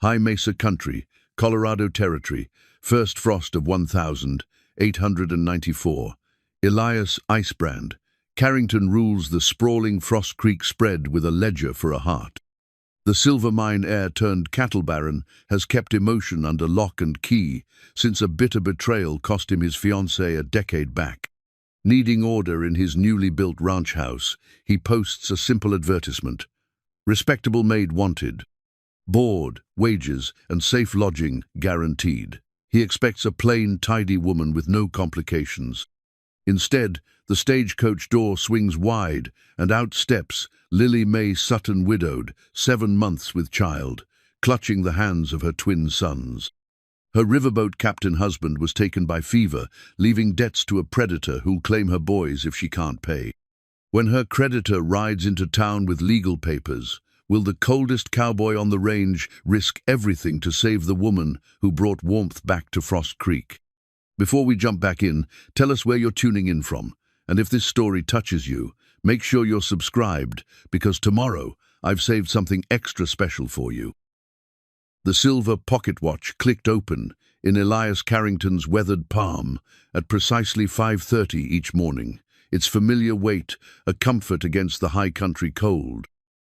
High Mesa Country, Colorado Territory, first frost of 1894. Elias Icebrand. Carrington rules the sprawling Frost Creek spread with a ledger for a heart. The silver mine heir turned cattle baron has kept emotion under lock and key since a bitter betrayal cost him his fiancée a decade back. Needing order in his newly built ranch house, he posts a simple advertisement. Respectable maid wanted. Board, wages, and safe lodging guaranteed. He expects a plain, tidy woman with no complications. Instead, the stagecoach door swings wide, and out steps Lily Mae Sutton, widowed, 7 months with child, clutching the hands of her twin sons. Her riverboat captain husband was taken by fever, leaving debts to a predator who'll claim her boys if she can't pay. When her creditor rides into town with legal papers, will the coldest cowboy on the range risk everything to save the woman who brought warmth back to Frost Creek? Before we jump back in, tell us where you're tuning in from, and if this story touches you, make sure you're subscribed, because tomorrow I've saved something extra special for you. The silver pocket watch clicked open in Elias Carrington's weathered palm at precisely 5:30 each morning, its familiar weight a comfort against the high country cold.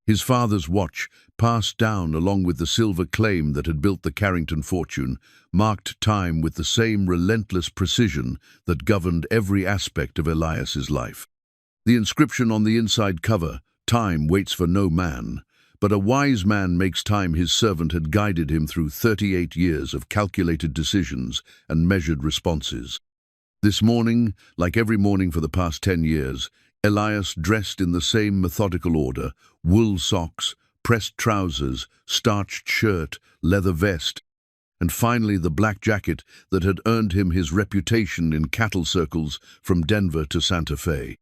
His father's watch, passed down along with the silver claim that had built the Carrington fortune, marked time with the same relentless precision that governed every aspect of Elias's life. The inscription on the inside cover, "Time waits for no man," but a wise man makes time his servant had guided him through 38 years of calculated decisions and measured responses. This morning, like every morning for the past 10 years, Elias dressed in the same methodical order: wool socks, pressed trousers, starched shirt, leather vest, and finally the black jacket that had earned him his reputation in cattle circles from Denver to Santa Fe.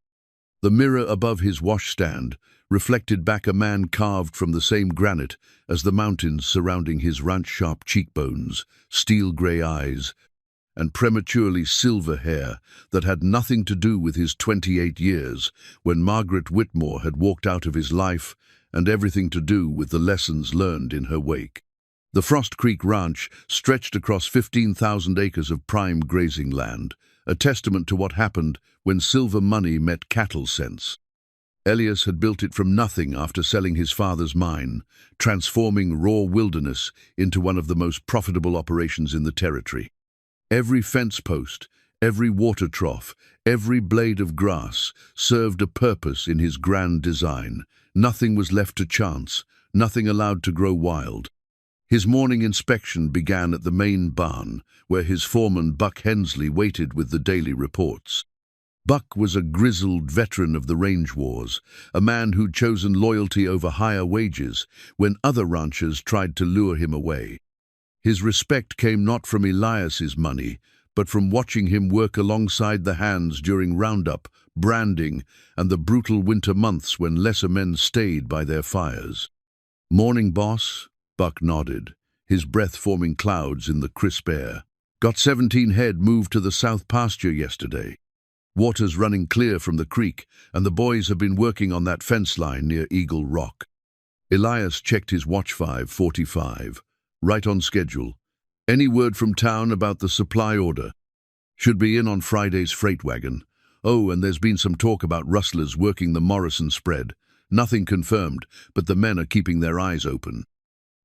The mirror above his washstand reflected back a man carved from the same granite as the mountains surrounding his ranch-sharp cheekbones, steel-gray eyes, and prematurely silver hair that had nothing to do with his 28 years when Margaret Whitmore had walked out of his life, and everything to do with the lessons learned in her wake. The Frost Creek Ranch stretched across 15,000 acres of prime grazing land, a testament to what happened when silver money met cattle sense. Elias had built it from nothing after selling his father's mine, transforming raw wilderness into one of the most profitable operations in the territory. Every fence post, every water trough, every blade of grass served a purpose in his grand design. Nothing was left to chance, nothing allowed to grow wild. His morning inspection began at the main barn, where his foreman Buck Hensley waited with the daily reports. Buck was a grizzled veteran of the range wars, a man who'd chosen loyalty over higher wages when other ranchers tried to lure him away. His respect came not from Elias's money, but from watching him work alongside the hands during roundup, branding, and the brutal winter months when lesser men stayed by their fires. "Morning, boss," Buck nodded, his breath forming clouds in the crisp air. "Got 17 head moved to the south pasture yesterday. Water's running clear from the creek, and the boys have been working on that fence line near Eagle Rock." Elias checked his watch. 5:45. Right on schedule. "Any word from town about the supply order?" "Should be in on Friday's freight wagon. Oh, and there's been some talk about rustlers working the Morrison spread. Nothing confirmed, but the men are keeping their eyes open."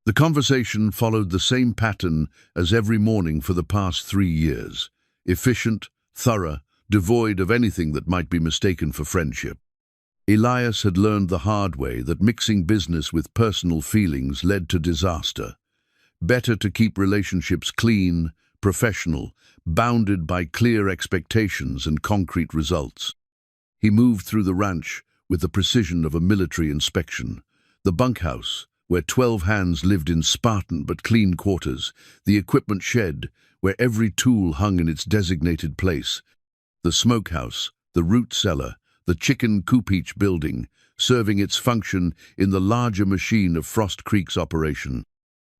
The conversation followed the same pattern as every morning for the past 3 years. Efficient, thorough, devoid of anything that might be mistaken for friendship. Elias had learned the hard way that mixing business with personal feelings led to disaster. Better to keep relationships clean, professional, bounded by clear expectations and concrete results. He moved through the ranch with the precision of a military inspection. The bunkhouse, where 12 hands lived in Spartan but clean quarters, the equipment shed, where every tool hung in its designated place, the smokehouse, the root cellar, the chicken coop, each building, serving its function in the larger machine of Frost Creek's operation.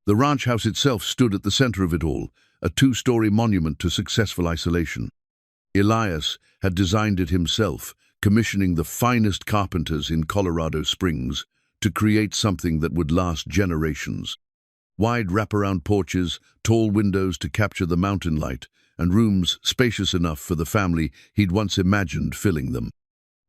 The ranch house itself stood at the center of it all, a 2-story monument to successful isolation. Elias had designed it himself, commissioning the finest carpenters in Colorado Springs to create something that would last generations. Wide wraparound porches, tall windows to capture the mountain light, and rooms spacious enough for the family he'd once imagined filling them.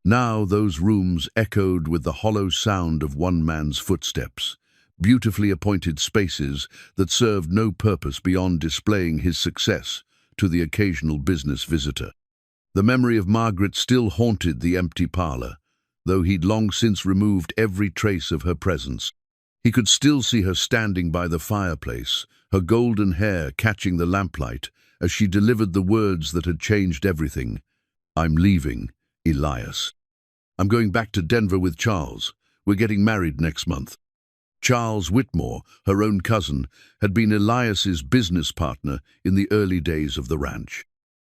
Now those rooms echoed with the hollow sound of one man's footsteps, beautifully appointed spaces that served no purpose beyond displaying his success to the occasional business visitor. The memory of Margaret still haunted the empty parlor, though he'd long since removed every trace of her presence. He could still see her standing by the fireplace, her golden hair catching the lamplight as she delivered the words that had changed everything. "I'm leaving, Elias. I'm going back to Denver with Charles. We're getting married next month." Charles Whitmore, her own cousin, had been Elias's business partner in the early days of the ranch.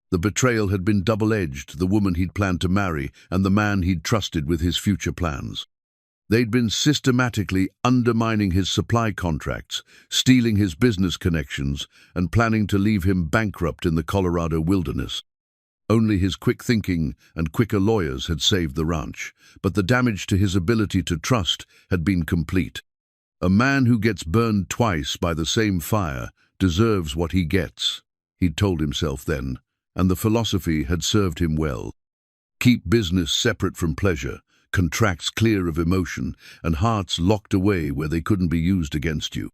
The betrayal had been double-edged, the woman he'd planned to marry and the man he'd trusted with his future plans. They'd been systematically undermining his supply contracts, stealing his business connections, and planning to leave him bankrupt in the Colorado wilderness. Only his quick thinking and quicker lawyers had saved the ranch, but the damage to his ability to trust had been complete. A man who gets burned twice by the same fire deserves what he gets, he'd told himself then, and the philosophy had served him well. Keep business separate from pleasure, contracts clear of emotion, and hearts locked away where they couldn't be used against you.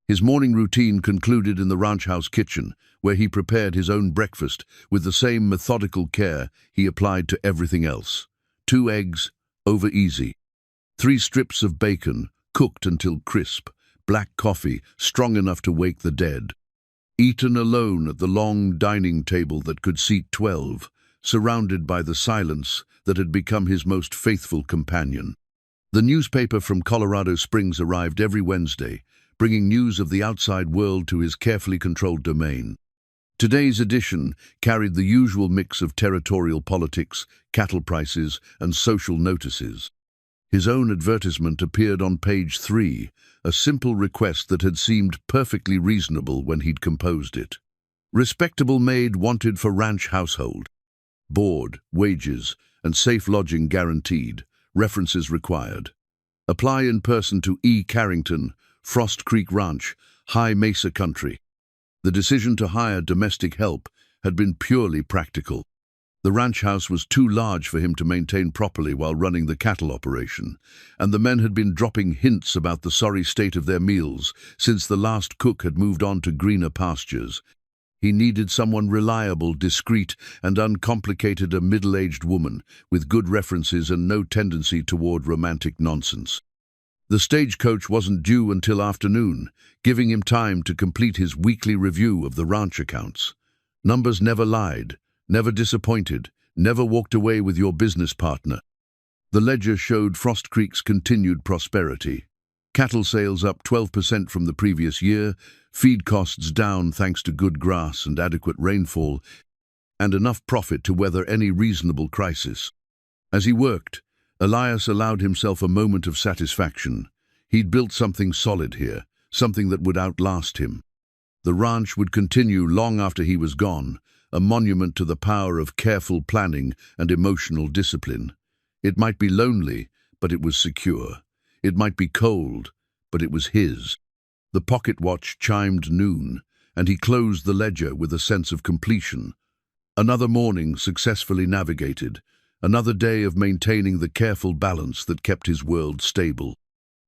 His morning routine concluded in the ranch house kitchen, where he prepared his own breakfast with the same methodical care he applied to everything else. 2 eggs, over easy. 3 strips of bacon, cooked until crisp. Black coffee, strong enough to wake the dead. Eaten alone at the long dining table that could seat 12, surrounded by the silence that had become his most faithful companion. The newspaper from Colorado Springs arrived every Wednesday, bringing news of the outside world to his carefully controlled domain. Today's edition carried the usual mix of territorial politics, cattle prices, and social notices. His own advertisement appeared on page 3, a simple request that had seemed perfectly reasonable when he'd composed it. Respectable maid wanted for ranch household. Board, wages, and safe lodging guaranteed. References required. Apply in person to E. Carrington, Frost Creek Ranch, High Mesa Country. The decision to hire domestic help had been purely practical. The ranch house was too large for him to maintain properly while running the cattle operation, and the men had been dropping hints about the sorry state of their meals since the last cook had moved on to greener pastures. He needed someone reliable, discreet, and uncomplicated, a middle-aged woman with good references and no tendency toward romantic nonsense. The stagecoach wasn't due until afternoon, giving him time to complete his weekly review of the ranch accounts. Numbers never lied, never disappointed, never walked away with your business partner. The ledger showed Frost Creek's continued prosperity. Cattle sales up 12% from the previous year, feed costs down thanks to good grass and adequate rainfall, and enough profit to weather any reasonable crisis. As he worked, Elias allowed himself a moment of satisfaction. He'd built something solid here, something that would outlast him. The ranch would continue long after he was gone, a monument to the power of careful planning and emotional discipline. It might be lonely, but it was secure. It might be cold, but it was his. The pocket watch chimed noon, and he closed the ledger with a sense of completion. Another morning successfully navigated, another day of maintaining the careful balance that kept his world stable.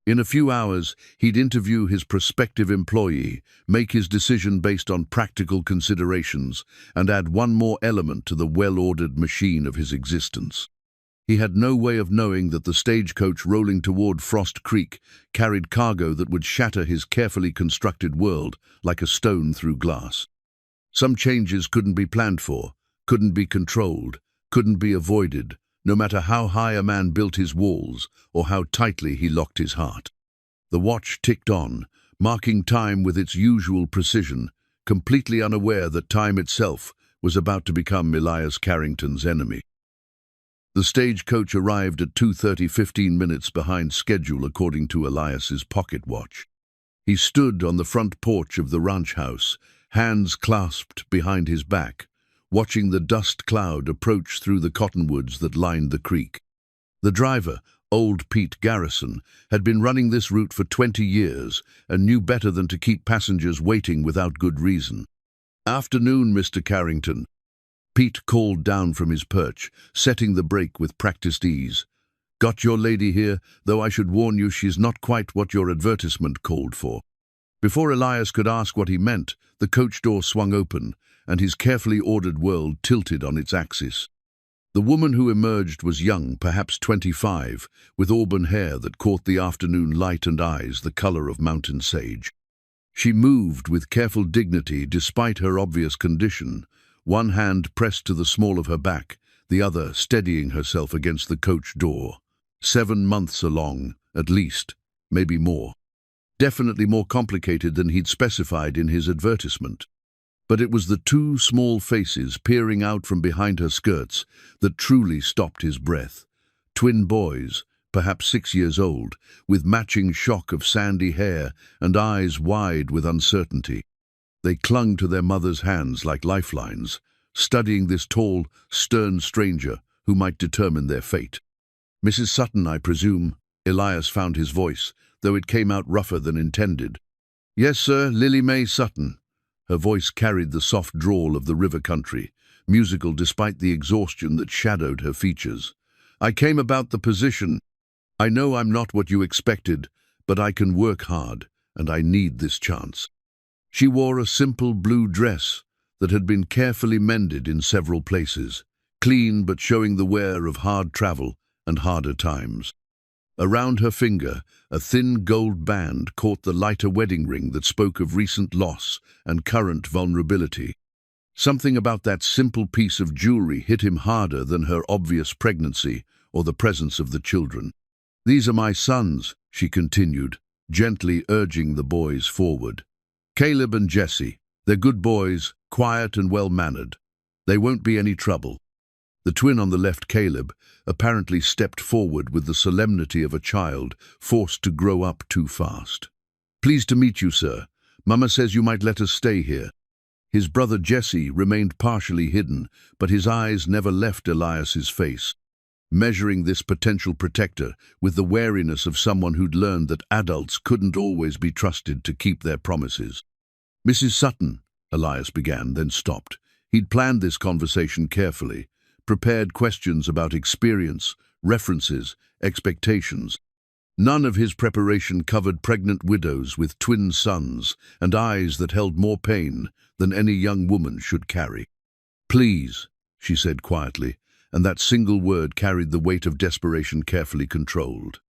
In a few hours, he'd interview his prospective employee, make his decision based on practical considerations, and add one more element to the well-ordered machine of his existence. He had no way of knowing that the stagecoach rolling toward Frost Creek carried cargo that would shatter his carefully constructed world like a stone through glass. Some changes couldn't be planned for, couldn't be controlled, couldn't be avoided, no matter how high a man built his walls or how tightly he locked his heart. The watch ticked on, marking time with its usual precision, completely unaware that time itself was about to become Elias Carrington's enemy. The stagecoach arrived at 2:30, 15 minutes behind schedule according to Elias's pocket watch. He stood on the front porch of the ranch house, hands clasped behind his back, watching the dust cloud approach through the cottonwoods that lined the creek. The driver, Old Pete Garrison, had been running this route for 20 years and knew better than to keep passengers waiting without good reason. "Afternoon, Mr. Carrington." Pete called down from his perch, setting the brake with practiced ease. "Got your lady here, though I should warn you she's not quite what your advertisement called for." Before Elias could ask what he meant, the coach door swung open, and his carefully ordered world tilted on its axis. The woman who emerged was young, perhaps 25, with auburn hair that caught the afternoon light and eyes the color of mountain sage. She moved with careful dignity despite her obvious condition, one hand pressed to the small of her back, the other steadying herself against the coach door. 7 months along, at least, maybe more. Definitely more complicated than he'd specified in his advertisement. But it was the two small faces peering out from behind her skirts that truly stopped his breath. Twin boys, perhaps 6 years old, with matching shock of sandy hair and eyes wide with uncertainty. They clung to their mother's hands like lifelines, studying this tall, stern stranger who might determine their fate. "Mrs. Sutton, I presume." Elias found his voice, though it came out rougher than intended. "Yes, sir, Lily Mae Sutton." Her voice carried the soft drawl of the river country, musical despite the exhaustion that shadowed her features. "I came about the position. I know I'm not what you expected, but I can work hard, and I need this chance." She wore a simple blue dress that had been carefully mended in several places, clean but showing the wear of hard travel and harder times. Around her finger, a thin gold band caught the lighter wedding ring that spoke of recent loss and current vulnerability. Something about that simple piece of jewelry hit him harder than her obvious pregnancy or the presence of the children. "These are my sons," she continued, gently urging the boys forward. "Caleb and Jesse. They're good boys, quiet and well-mannered. They won't be any trouble." The twin on the left, Caleb, apparently stepped forward with the solemnity of a child forced to grow up too fast. "Pleased to meet you, sir. Mama says you might let us stay here." His brother Jesse remained partially hidden, but his eyes never left Elias's face, measuring this potential protector with the wariness of someone who'd learned that adults couldn't always be trusted to keep their promises. "Mrs. Sutton," Elias began, then stopped. He'd planned this conversation carefully, prepared questions about experience, references, expectations. None of his preparation covered pregnant widows with twin sons and eyes that held more pain than any young woman should carry. "Please," she said quietly, and that single word carried the weight of desperation carefully controlled.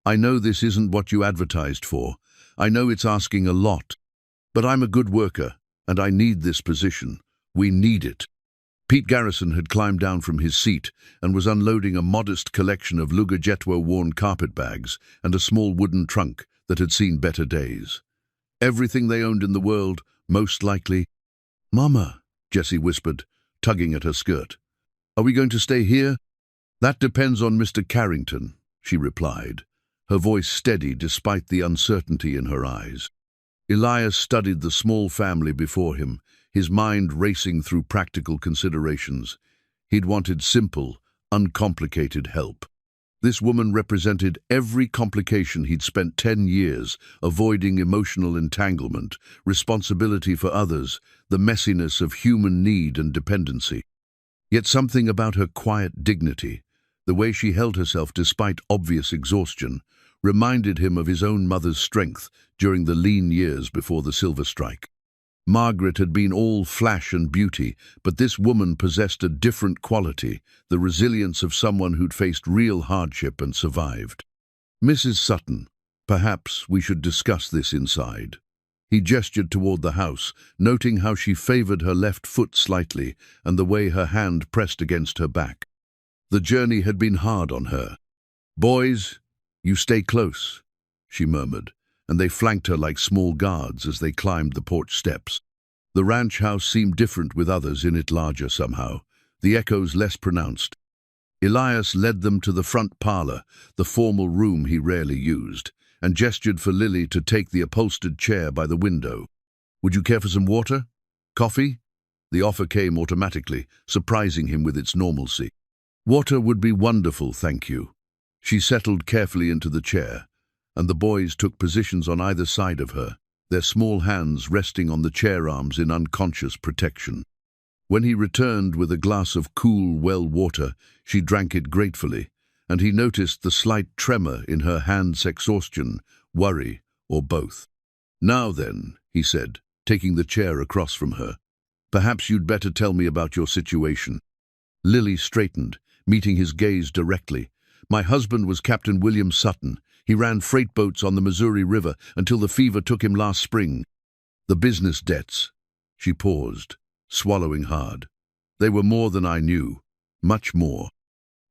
"I know this isn't what you advertised for. I know it's asking a lot. But I'm a good worker, and I need this position. We need it." Pete Garrison had climbed down from his seat and was unloading a modest collection of Lugajetwa-worn carpetbags and a small wooden trunk that had seen better days. Everything they owned in the world, most likely. "Mama," Jessie whispered, tugging at her skirt. "Are we going to stay here?" "That depends on Mr. Carrington," she replied, her voice steady despite the uncertainty in her eyes. Elias studied the small family before him, his mind racing through practical considerations. He'd wanted simple, uncomplicated help. This woman represented every complication he'd spent 10 years avoiding: emotional entanglement, responsibility for others, the messiness of human need and dependency. Yet something about her quiet dignity, the way she held herself despite obvious exhaustion, reminded him of his own mother's strength during the lean years before the silver strike. Margaret had been all flash and beauty, but this woman possessed a different quality, the resilience of someone who'd faced real hardship and survived. "Mrs. Sutton, perhaps we should discuss this inside." He gestured toward the house, noting how she favored her left foot slightly and the way her hand pressed against her back. The journey had been hard on her. "Boys, you stay close," she murmured, and they flanked her like small guards as they climbed the porch steps. The ranch house seemed different with others in it, larger somehow, the echoes less pronounced. Elias led them to the front parlor, the formal room he rarely used, and gestured for Lily to take the upholstered chair by the window. "Would you care for some water? Coffee?" The offer came automatically, surprising him with its normalcy. "Water would be wonderful, thank you." She settled carefully into the chair, and the boys took positions on either side of her, their small hands resting on the chair arms in unconscious protection. When he returned with a glass of cool well water, she drank it gratefully, and he noticed the slight tremor in her hands, exhaustion, worry, or both. "Now then," he said, taking the chair across from her, "perhaps you'd better tell me about your situation." Lily straightened, meeting his gaze directly. "My husband was Captain William Sutton. He ran freight boats on the Missouri River until the fever took him last spring." "The business debts." She paused, swallowing hard. "They were more than I knew. Much more."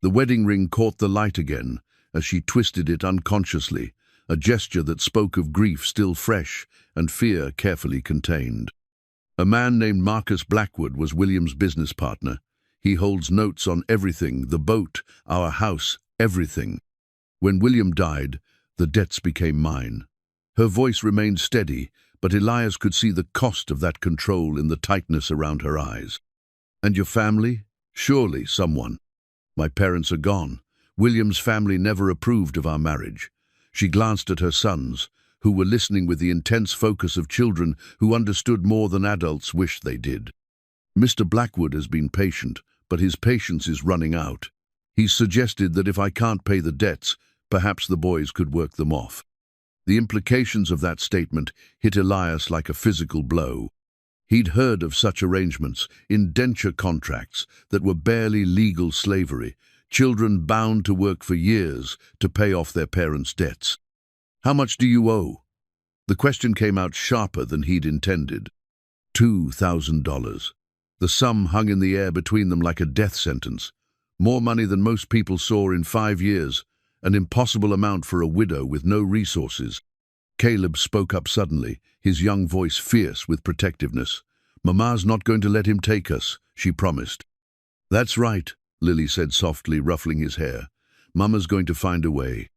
The wedding ring caught the light again as she twisted it unconsciously, a gesture that spoke of grief still fresh and fear carefully contained. "A man named Marcus Blackwood was William's business partner. He holds notes on everything, the boat, our house, everything. When William died, the debts became mine." Her voice remained steady, but Elias could see the cost of that control in the tightness around her eyes. "And your family? Surely someone." "My parents are gone. William's family never approved of our marriage." She glanced at her sons, who were listening with the intense focus of children who understood more than adults wished they did. "Mr. Blackwood has been patient, but his patience is running out. He's suggested that if I can't pay the debts, perhaps the boys could work them off." The implications of that statement hit Elias like a physical blow. He'd heard of such arrangements, indenture contracts that were barely legal slavery, children bound to work for years to pay off their parents' debts. "How much do you owe?" The question came out sharper than he'd intended. $2,000. The sum hung in the air between them like a death sentence. More money than most people saw in 5 years, an impossible amount for a widow with no resources. Caleb spoke up suddenly, his young voice fierce with protectiveness. "Mama's not going to let him take us," she promised. "That's right," Lily said softly, ruffling his hair. "Mama's going to find a way."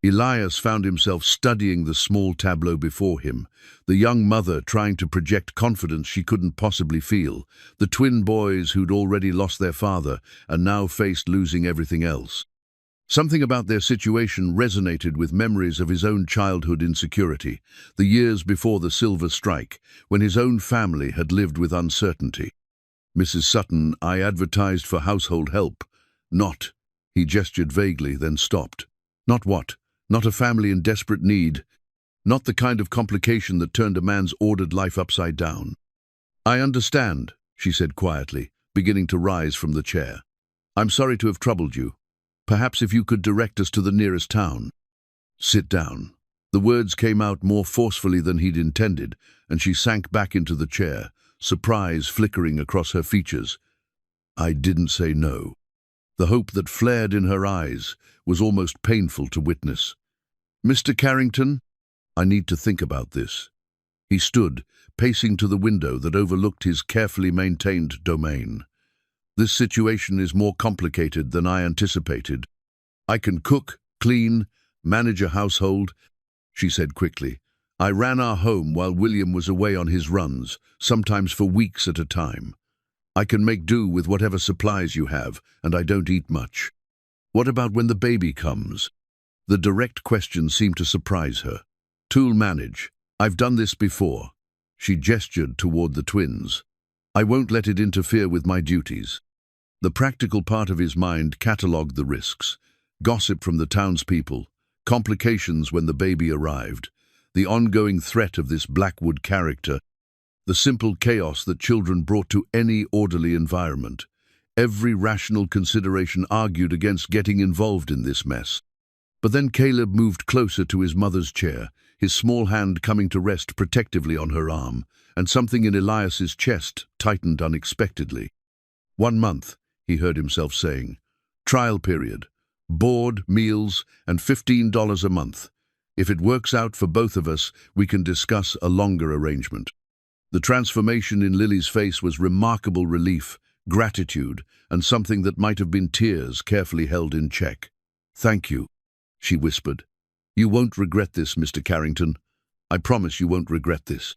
Elias found himself studying the small tableau before him, the young mother trying to project confidence she couldn't possibly feel, the twin boys who'd already lost their father and now faced losing everything else. Something about their situation resonated with memories of his own childhood insecurity, the years before the Silver Strike, when his own family had lived with uncertainty. "Mrs. Sutton, I advertised for household help. Not," he gestured vaguely, then stopped. "Not what? Not a family in desperate need. Not the kind of complication that turned a man's ordered life upside down." "I understand," she said quietly, beginning to rise from the chair. "I'm sorry to have troubled you. Perhaps if you could direct us to the nearest town." "Sit down." The words came out more forcefully than he'd intended, and she sank back into the chair, surprise flickering across her features. "I didn't say no." The hope that flared in her eyes was almost painful to witness. "Mr. Carrington, I need to think about this." He stood, pacing to the window that overlooked his carefully maintained domain. "This situation is more complicated than I anticipated. I can cook, clean, manage a household," she said quickly. "I ran our home while William was away on his runs, sometimes for weeks at a time. I can make do with whatever supplies you have, and I don't eat much. What about when the baby comes?" The direct question seemed to surprise her. "Tool manage. I've done this before." She gestured toward the twins. "I won't let it interfere with my duties." The practical part of his mind catalogued the risks. Gossip from the townspeople, complications when the baby arrived, the ongoing threat of this Blackwood character, the simple chaos that children brought to any orderly environment. Every rational consideration argued against getting involved in this mess. But then Caleb moved closer to his mother's chair, his small hand coming to rest protectively on her arm, and something in Elias's chest tightened unexpectedly. "1 month, he heard himself saying. "Trial period. Board, meals, and $15 a month. If it works out for both of us, we can discuss a longer arrangement." The transformation in Lily's face was remarkable relief, gratitude, and something that might have been tears carefully held in check. "Thank you," she whispered. "You won't regret this, Mr. Carrington. I promise you won't regret this."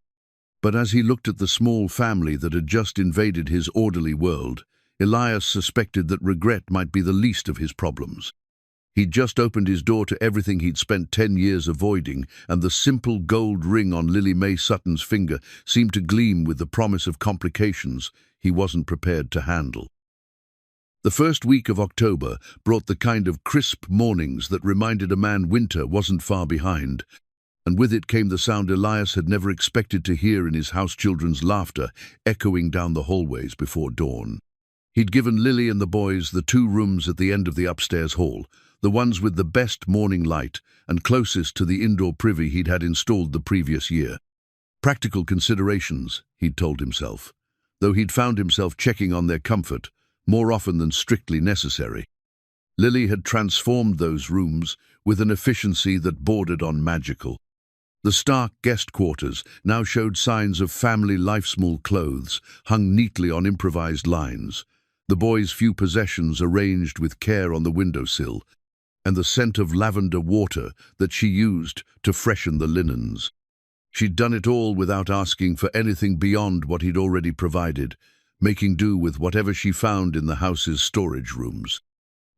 But as he looked at the small family that had just invaded his orderly world, Elias suspected that regret might be the least of his problems. He'd just opened his door to everything he'd spent 10 years avoiding, and the simple gold ring on Lily Mae Sutton's finger seemed to gleam with the promise of complications he wasn't prepared to handle. The first week of October brought the kind of crisp mornings that reminded a man winter wasn't far behind, and with it came the sound Elias had never expected to hear in his house children's laughter echoing down the hallways before dawn. He'd given Lily and the boys the 2 rooms at the end of the upstairs hall, the ones with the best morning light and closest to the indoor privy he'd had installed the previous year. Practical considerations, he'd told himself, though he'd found himself checking on their comfort more often than strictly necessary. Lily had transformed those rooms with an efficiency that bordered on magical. The stark guest quarters now showed signs of family life. Small clothes hung neatly on improvised lines, the boys' few possessions arranged with care on the windowsill, and the scent of lavender water that she used to freshen the linens. She'd done it all without asking for anything beyond what he'd already provided, making do with whatever she found in the house's storage rooms.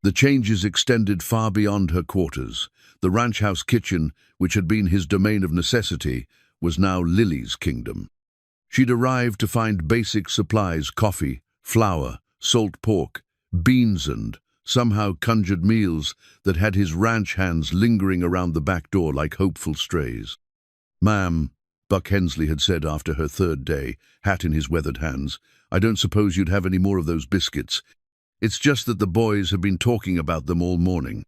The changes extended far beyond her quarters. The ranch house kitchen, which had been his domain of necessity, was now Lily's kingdom. She'd arrived to find basic supplies: coffee, flour, salt pork, beans, and somehow conjured meals that had his ranch hands lingering around the back door like hopeful strays. "Ma'am," Buck Hensley had said after her 3rd day, hat in his weathered hands, "I don't suppose you'd have any more of those biscuits. It's just that the boys have been talking about them all morning."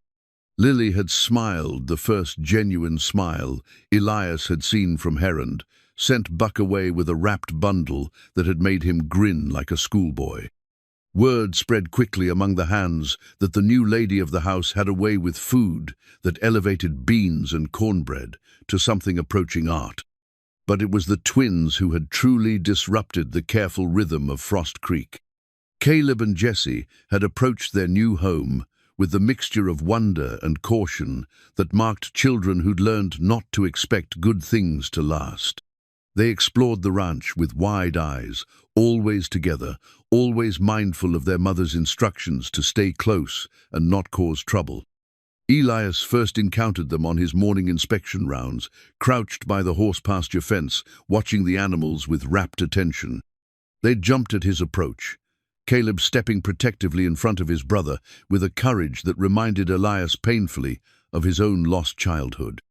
Lily had smiled, the first genuine smile Elias had seen from Herond, sent Buck away with a wrapped bundle that had made him grin like a schoolboy. Word spread quickly among the hands that the new lady of the house had a way with food that elevated beans and cornbread to something approaching art. But it was the twins who had truly disrupted the careful rhythm of Frost Creek. Caleb and Jesse had approached their new home with the mixture of wonder and caution that marked children who'd learned not to expect good things to last. They explored the ranch with wide eyes, always together, always mindful of their mother's instructions to stay close and not cause trouble. Elias first encountered them on his morning inspection rounds, crouched by the horse pasture fence, watching the animals with rapt attention. They jumped at his approach, Caleb stepping protectively in front of his brother with a courage that reminded Elias painfully of his own lost childhood.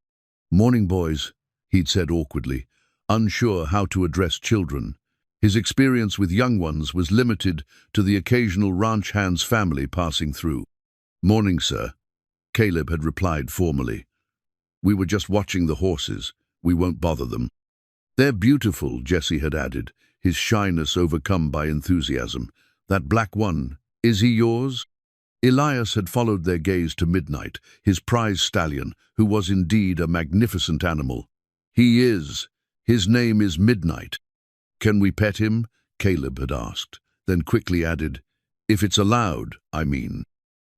"Morning, boys," he'd said awkwardly, unsure how to address children. His experience with young ones was limited to the occasional ranch hand's family passing through. "Morning, sir," Caleb had replied formally. "We were just watching the horses. We won't bother them." "They're beautiful," Jesse had added, his shyness overcome by enthusiasm. "That black one, is he yours?" Elias had followed their gaze to Midnight, his prize stallion, who was indeed a magnificent animal. "He is. His name is Midnight." "Can we pet him?" Caleb had asked, then quickly added, "If it's allowed, I mean."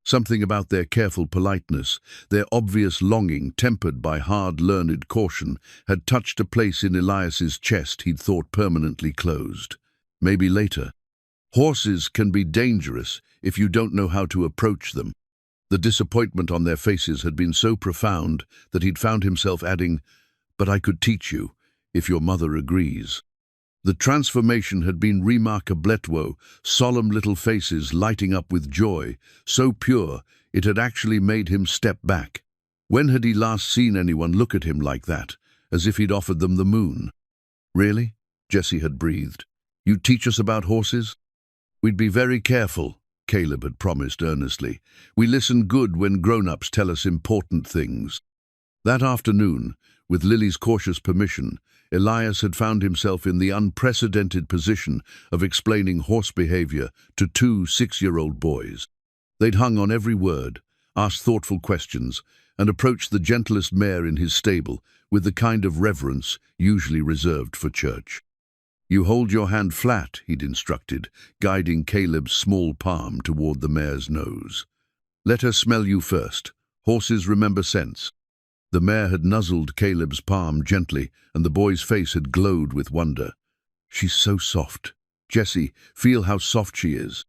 Something about their careful politeness, their obvious longing tempered by hard-learned caution, had touched a place in Elias's chest he'd thought permanently closed. Maybe later. Horses can be dangerous if you don't know how to approach them. The disappointment on their faces had been so profound that he'd found himself adding, "But I could teach you, if your mother agrees." The transformation had been remarkable, solemn little faces lighting up with joy, so pure it had actually made him step back. When had he last seen anyone look at him like that, as if he'd offered them the moon? "Really?" Jesse had breathed. "You'd teach us about horses?" "We'd be very careful," Caleb had promised earnestly. "We listen good when grown-ups tell us important things." That afternoon, with Lily's cautious permission, Elias had found himself in the unprecedented position of explaining horse behavior to 2 6-year-old boys. They'd hung on every word, asked thoughtful questions, and approached the gentlest mare in his stable with the kind of reverence usually reserved for church. "You hold your hand flat," he'd instructed, guiding Caleb's small palm toward the mare's nose. "Let her smell you first. Horses remember scents." The mare had nuzzled Caleb's palm gently, and the boy's face had glowed with wonder. "She's so soft. Jesse, feel how soft she is."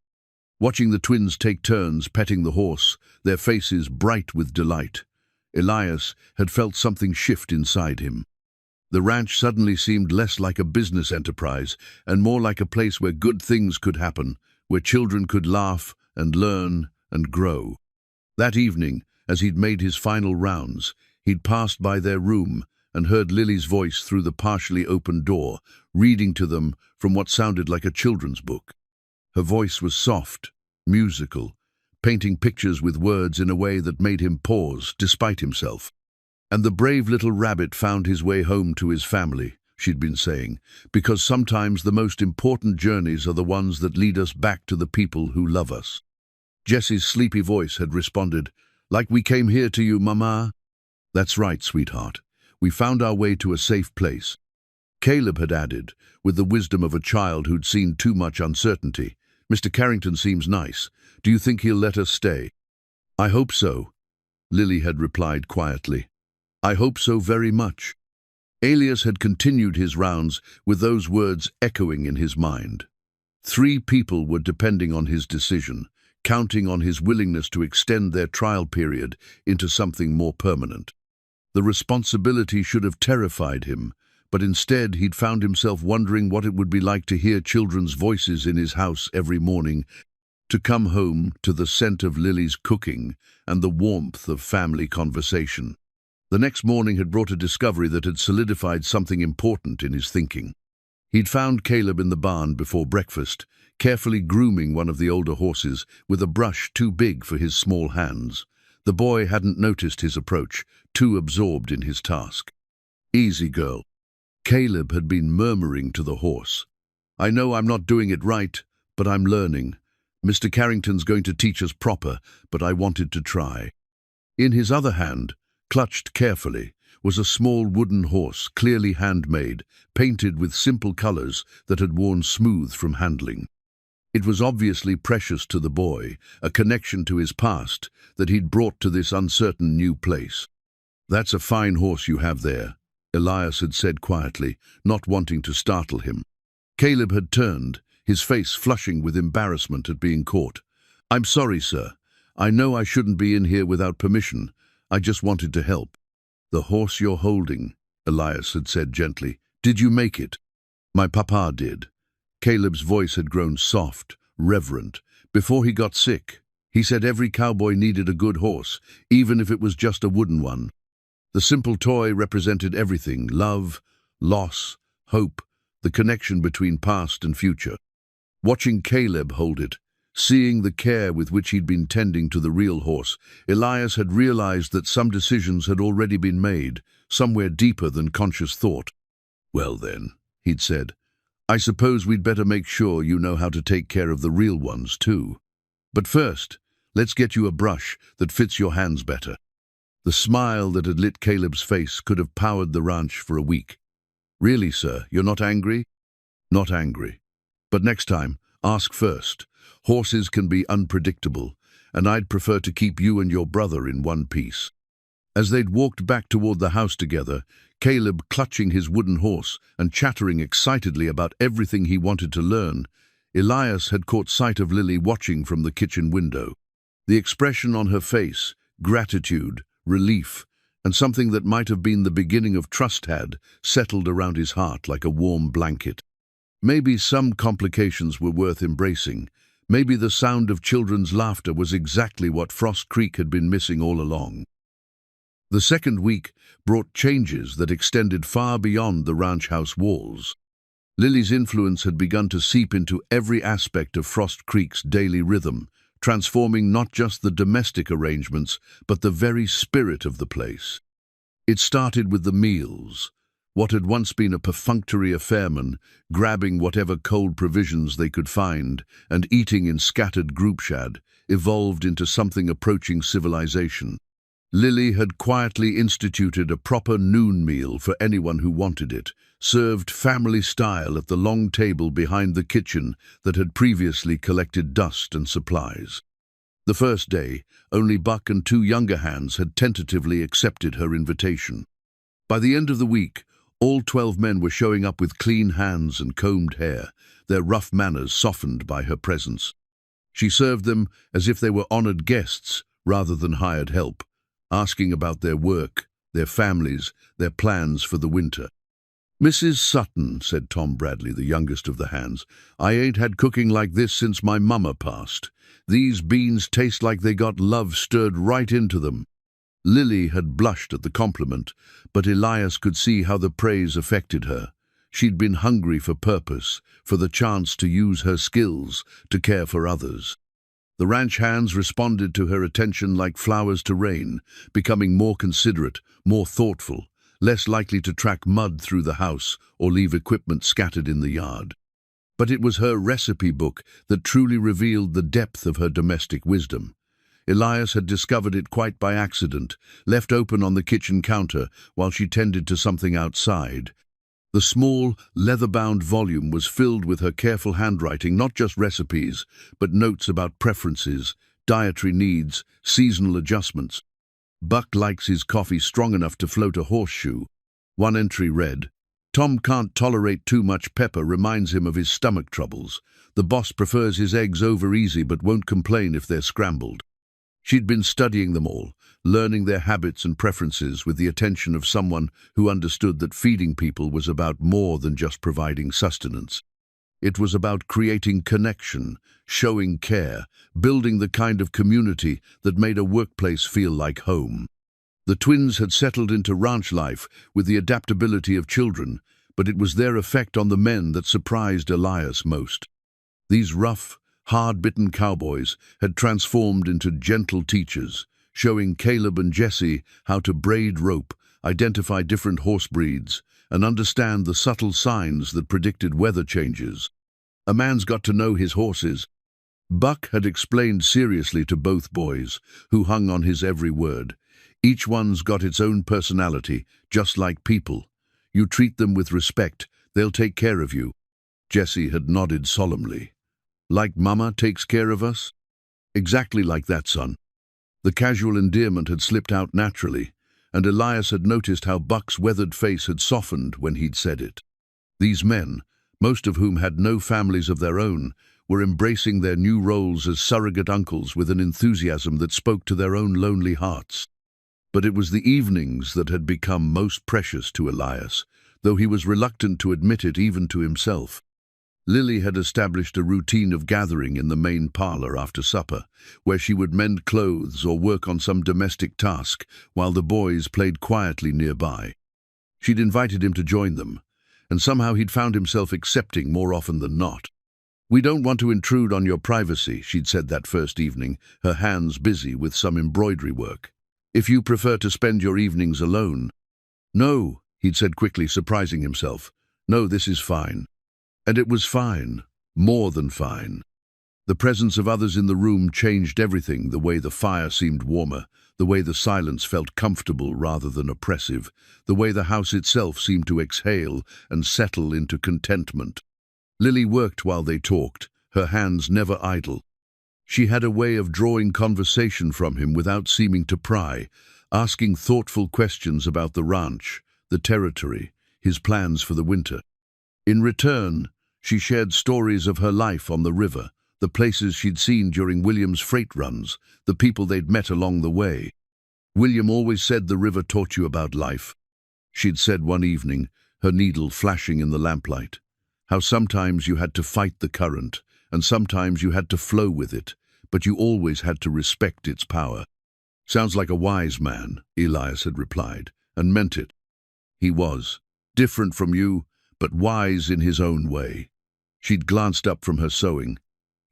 Watching the twins take turns petting the horse, their faces bright with delight, Elias had felt something shift inside him. The ranch suddenly seemed less like a business enterprise and more like a place where good things could happen, where children could laugh and learn and grow. That evening, as he'd made his final rounds, he'd passed by their room and heard Lily's voice through the partially open door, reading to them from what sounded like a children's book. Her voice was soft, musical, painting pictures with words in a way that made him pause, despite himself. And the brave little rabbit found his way home to his family, she'd been saying, because sometimes the most important journeys are the ones that lead us back to the people who love us. Jessie's sleepy voice had responded, "Like we came here to you, Mama." "That's right, sweetheart. We found our way to a safe place." Caleb had added, with the wisdom of a child who'd seen too much uncertainty, "Mr. Carrington seems nice. Do you think he'll let us stay?" "I hope so," Lily had replied quietly. "I hope so very much." Elias had continued his rounds with those words echoing in his mind. 3 people were depending on his decision, counting on his willingness to extend their trial period into something more permanent. The responsibility should have terrified him, but instead he'd found himself wondering what it would be like to hear children's voices in his house every morning, to come home to the scent of Lily's cooking and the warmth of family conversation. The next morning had brought a discovery that had solidified something important in his thinking. He'd found Caleb in the barn before breakfast, carefully grooming one of the older horses with a brush too big for his small hands. The boy hadn't noticed his approach, too absorbed in his task. "Easy, girl." Caleb had been murmuring to the horse. "I know I'm not doing it right, but I'm learning. Mr. Carrington's going to teach us proper, but I wanted to try." In his other hand, clutched carefully, was a small wooden horse, clearly handmade, painted with simple colors that had worn smooth from handling. It was obviously precious to the boy, a connection to his past that he'd brought to this uncertain new place. "That's a fine horse you have there," Elias had said quietly, not wanting to startle him. Caleb had turned, his face flushing with embarrassment at being caught. "I'm sorry, sir. I know I shouldn't be in here without permission. I just wanted to help." "The horse you're holding," Elias had said gently, "did you make it?" "My papa did." Caleb's voice had grown soft, reverent. "Before he got sick, he said every cowboy needed a good horse, even if it was just a wooden one. The simple toy represented everything: love, loss, hope, the connection between past and future." Watching Caleb hold it, seeing the care with which he'd been tending to the real horse, Elias had realized that some decisions had already been made, somewhere deeper than conscious thought. "Well then," he'd said, "I suppose we'd better make sure you know how to take care of the real ones too. But first, let's get you a brush that fits your hands better." The smile that had lit Caleb's face could have powered the ranch for a week. "Really, sir, you're not angry?" "Not angry. But next time, ask first. Horses can be unpredictable, and I'd prefer to keep you and your brother in one piece." As they'd walked back toward the house together, Caleb clutching his wooden horse and chattering excitedly about everything he wanted to learn, Elias had caught sight of Lily watching from the kitchen window. The expression on her face, gratitude, relief, and something that might have been the beginning of trust had settled around his heart like a warm blanket. Maybe some complications were worth embracing. Maybe the sound of children's laughter was exactly what Frost Creek had been missing all along. The second week brought changes that extended far beyond the ranch house walls. Lily's influence had begun to seep into every aspect of Frost Creek's daily rhythm, transforming not just the domestic arrangements, but the very spirit of the place. It started with the meals. What had once been a perfunctory affairman, grabbing whatever cold provisions they could find and eating in scattered groupshad, evolved into something approaching civilization. Lily had quietly instituted a proper noon meal for anyone who wanted it, served family style at the long table behind the kitchen that had previously collected dust and supplies. The first day, only Buck and 2 younger hands had tentatively accepted her invitation. By the end of the week, all 12 men were showing up with clean hands and combed hair, their rough manners softened by her presence. She served them as if they were honored guests rather than hired help, asking about their work, their families, their plans for the winter. "Mrs. Sutton," said Tom Bradley, the youngest of the hands, "I ain't had cooking like this since my mama passed. These beans taste like they got love stirred right into them." Lily had blushed at the compliment, but Elias could see how the praise affected her. She'd been hungry for purpose, for the chance to use her skills to care for others. The ranch hands responded to her attention like flowers to rain, becoming more considerate, more thoughtful, less likely to track mud through the house or leave equipment scattered in the yard. But it was her recipe book that truly revealed the depth of her domestic wisdom. Elias had discovered it quite by accident, left open on the kitchen counter while she tended to something outside. The small, leather-bound volume was filled with her careful handwriting, not just recipes, but notes about preferences, dietary needs, seasonal adjustments. "Buck likes his coffee strong enough to float a horseshoe." One entry read, "Tom can't tolerate too much pepper, reminds him of his stomach troubles. The boss prefers his eggs over easy but won't complain if they're scrambled." She'd been studying them all, learning their habits and preferences with the attention of someone who understood that feeding people was about more than just providing sustenance. It was about creating connection, showing care, building the kind of community that made a workplace feel like home. The twins had settled into ranch life with the adaptability of children, but it was their effect on the men that surprised Elias most. These rough, hard-bitten cowboys had transformed into gentle teachers, showing Caleb and Jesse how to braid rope, identify different horse breeds, and understand the subtle signs that predicted weather changes. "A man's got to know his horses," Buck had explained seriously to both boys, who hung on his every word. "Each one's got its own personality, just like people. You treat them with respect, they'll take care of you." Jesse had nodded solemnly. "Like Mama takes care of us?" "Exactly like that, son." The casual endearment had slipped out naturally, and Elias had noticed how Buck's weathered face had softened when he'd said it. These men, most of whom had no families of their own, were embracing their new roles as surrogate uncles with an enthusiasm that spoke to their own lonely hearts. But it was the evenings that had become most precious to Elias, though he was reluctant to admit it even to himself. Lily had established a routine of gathering in the main parlor after supper, where she would mend clothes or work on some domestic task while the boys played quietly nearby. She'd invited him to join them, and somehow he'd found himself accepting more often than not. "We don't want to intrude on your privacy," she'd said that first evening, her hands busy with some embroidery work. "If you prefer to spend your evenings alone." "No," he'd said quickly, surprising himself. "No, this is fine." And it was fine, more than fine. The presence of others in the room changed everything, the way the fire seemed warmer, the way the silence felt comfortable rather than oppressive, the way the house itself seemed to exhale and settle into contentment. Lily worked while they talked, her hands never idle. She had a way of drawing conversation from him without seeming to pry, asking thoughtful questions about the ranch, the territory, his plans for the winter. In return, she shared stories of her life on the river, the places she'd seen during William's freight runs, the people they'd met along the way. "William always said the river taught you about life," she'd said one evening, her needle flashing in the lamplight. "How sometimes you had to fight the current, and sometimes you had to flow with it, but you always had to respect its power." "Sounds like a wise man," Elias had replied, and meant it. He was. Different from you, but wise in his own way. She'd glanced up from her sewing.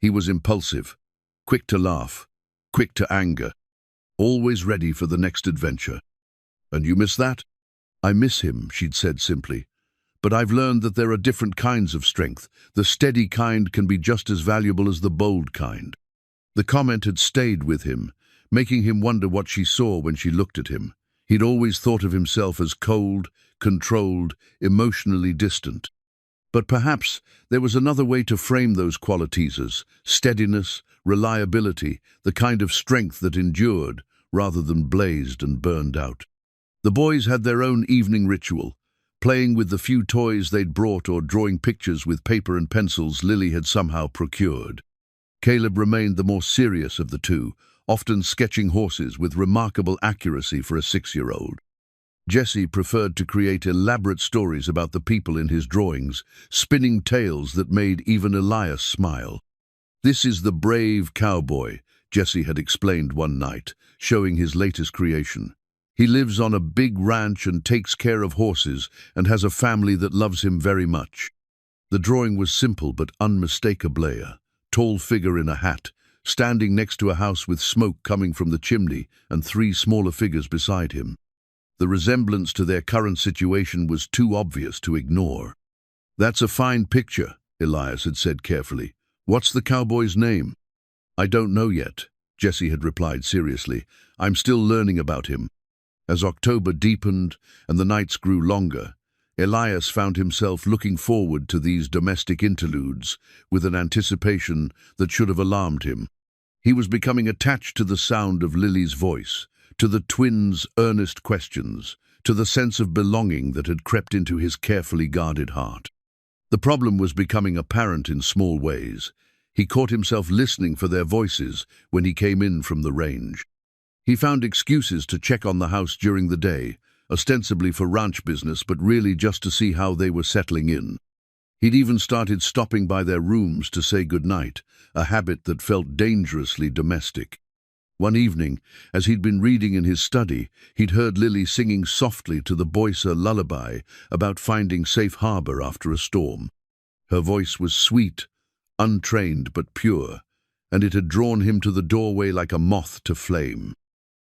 He was impulsive, quick to laugh, quick to anger, always ready for the next adventure. "And you miss that?" "I miss him," she'd said simply. "But I've learned that there are different kinds of strength. The steady kind can be just as valuable as the bold kind." The comment had stayed with him, making him wonder what she saw when she looked at him. He'd always thought of himself as cold, controlled, emotionally distant. But perhaps there was another way to frame those qualities as steadiness, reliability, the kind of strength that endured, rather than blazed and burned out. The boys had their own evening ritual, playing with the few toys they'd brought or drawing pictures with paper and pencils Lily had somehow procured. Caleb remained the more serious of the two, often sketching horses with remarkable accuracy for a 6-year-old. Jesse preferred to create elaborate stories about the people in his drawings, spinning tales that made even Elias smile. "This is the brave cowboy," Jesse had explained one night, showing his latest creation. "He lives on a big ranch and takes care of horses and has a family that loves him very much." The drawing was simple but unmistakable. A tall figure in a hat, standing next to a house with smoke coming from the chimney and 3 smaller figures beside him. The resemblance to their current situation was too obvious to ignore. "That's a fine picture," Elias had said carefully. "What's the cowboy's name?" "I don't know yet," Jesse had replied seriously. "I'm still learning about him." As October deepened and the nights grew longer, Elias found himself looking forward to these domestic interludes with an anticipation that should have alarmed him. He was becoming attached to the sound of Lily's voice, to the twins' earnest questions, to the sense of belonging that had crept into his carefully guarded heart. The problem was becoming apparent in small ways. He caught himself listening for their voices when he came in from the range. He found excuses to check on the house during the day, ostensibly for ranch business, but really just to see how they were settling in. He'd even started stopping by their rooms to say goodnight, a habit that felt dangerously domestic. One evening, as he'd been reading in his study, he'd heard Lily singing softly to the boys a lullaby about finding safe harbor after a storm. Her voice was sweet, untrained but pure, and it had drawn him to the doorway like a moth to flame.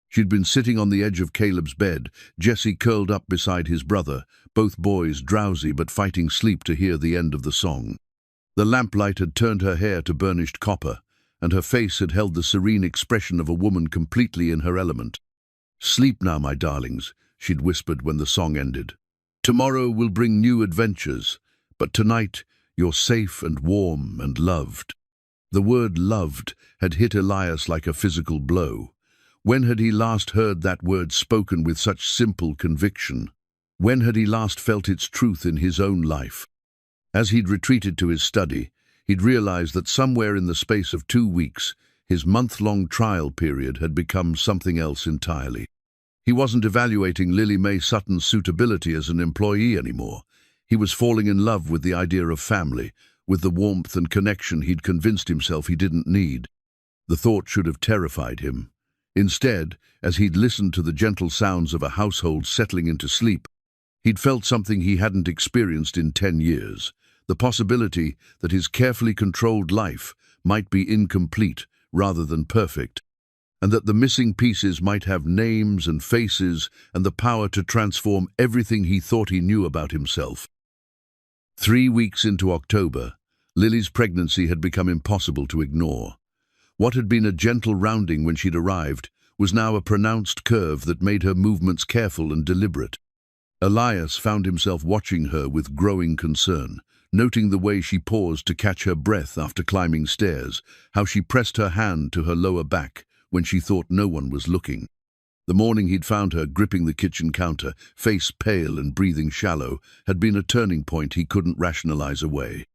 She'd been sitting on the edge of Caleb's bed, Jesse curled up beside his brother, both boys drowsy but fighting sleep to hear the end of the song. The lamplight had turned her hair to burnished copper, and her face had held the serene expression of a woman completely in her element. "Sleep now, my darlings," she'd whispered when the song ended. "Tomorrow will bring new adventures, but tonight you're safe and warm and loved." The word "loved" had hit Elias like a physical blow. When had he last heard that word spoken with such simple conviction? When had he last felt its truth in his own life? As he'd retreated to his study, he'd realized that somewhere in the space of 2 weeks, his month-long trial period had become something else entirely. He wasn't evaluating Lily Mae Sutton's suitability as an employee anymore. He was falling in love with the idea of family, with the warmth and connection he'd convinced himself he didn't need. The thought should have terrified him. Instead, as he'd listened to the gentle sounds of a household settling into sleep, he'd felt something he hadn't experienced in 10 years, the possibility that his carefully controlled life might be incomplete rather than perfect, and that the missing pieces might have names and faces and the power to transform everything he thought he knew about himself. 3 weeks into October, Lily's pregnancy had become impossible to ignore. What had been a gentle rounding when she'd arrived was now a pronounced curve that made her movements careful and deliberate. Elias found himself watching her with growing concern, noting the way she paused to catch her breath after climbing stairs, how she pressed her hand to her lower back when she thought no one was looking. The morning he'd found her gripping the kitchen counter, face pale and breathing shallow, had been a turning point he couldn't rationalize away.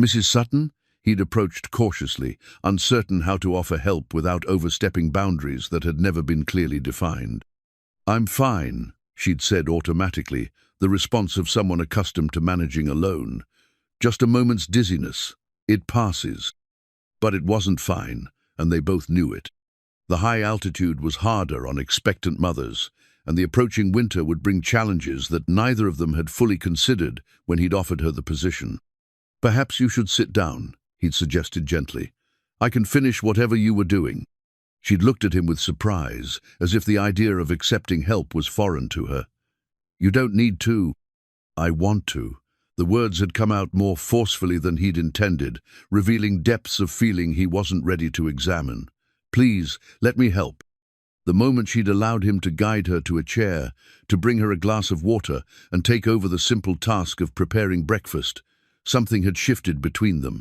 "Mrs. Sutton?" He'd approached cautiously, uncertain how to offer help without overstepping boundaries that had never been clearly defined. "I'm fine," she'd said automatically, the response of someone accustomed to managing alone. "Just a moment's dizziness. It passes." But it wasn't fine, and they both knew it. The high altitude was harder on expectant mothers, and the approaching winter would bring challenges that neither of them had fully considered when he'd offered her the position. "Perhaps you should sit down," he'd suggested gently. "I can finish whatever you were doing." She'd looked at him with surprise, as if the idea of accepting help was foreign to her. "You don't need to." "I want to." The words had come out more forcefully than he'd intended, revealing depths of feeling he wasn't ready to examine. "Please, let me help." The moment she'd allowed him to guide her to a chair, to bring her a glass of water and take over the simple task of preparing breakfast, something had shifted between them.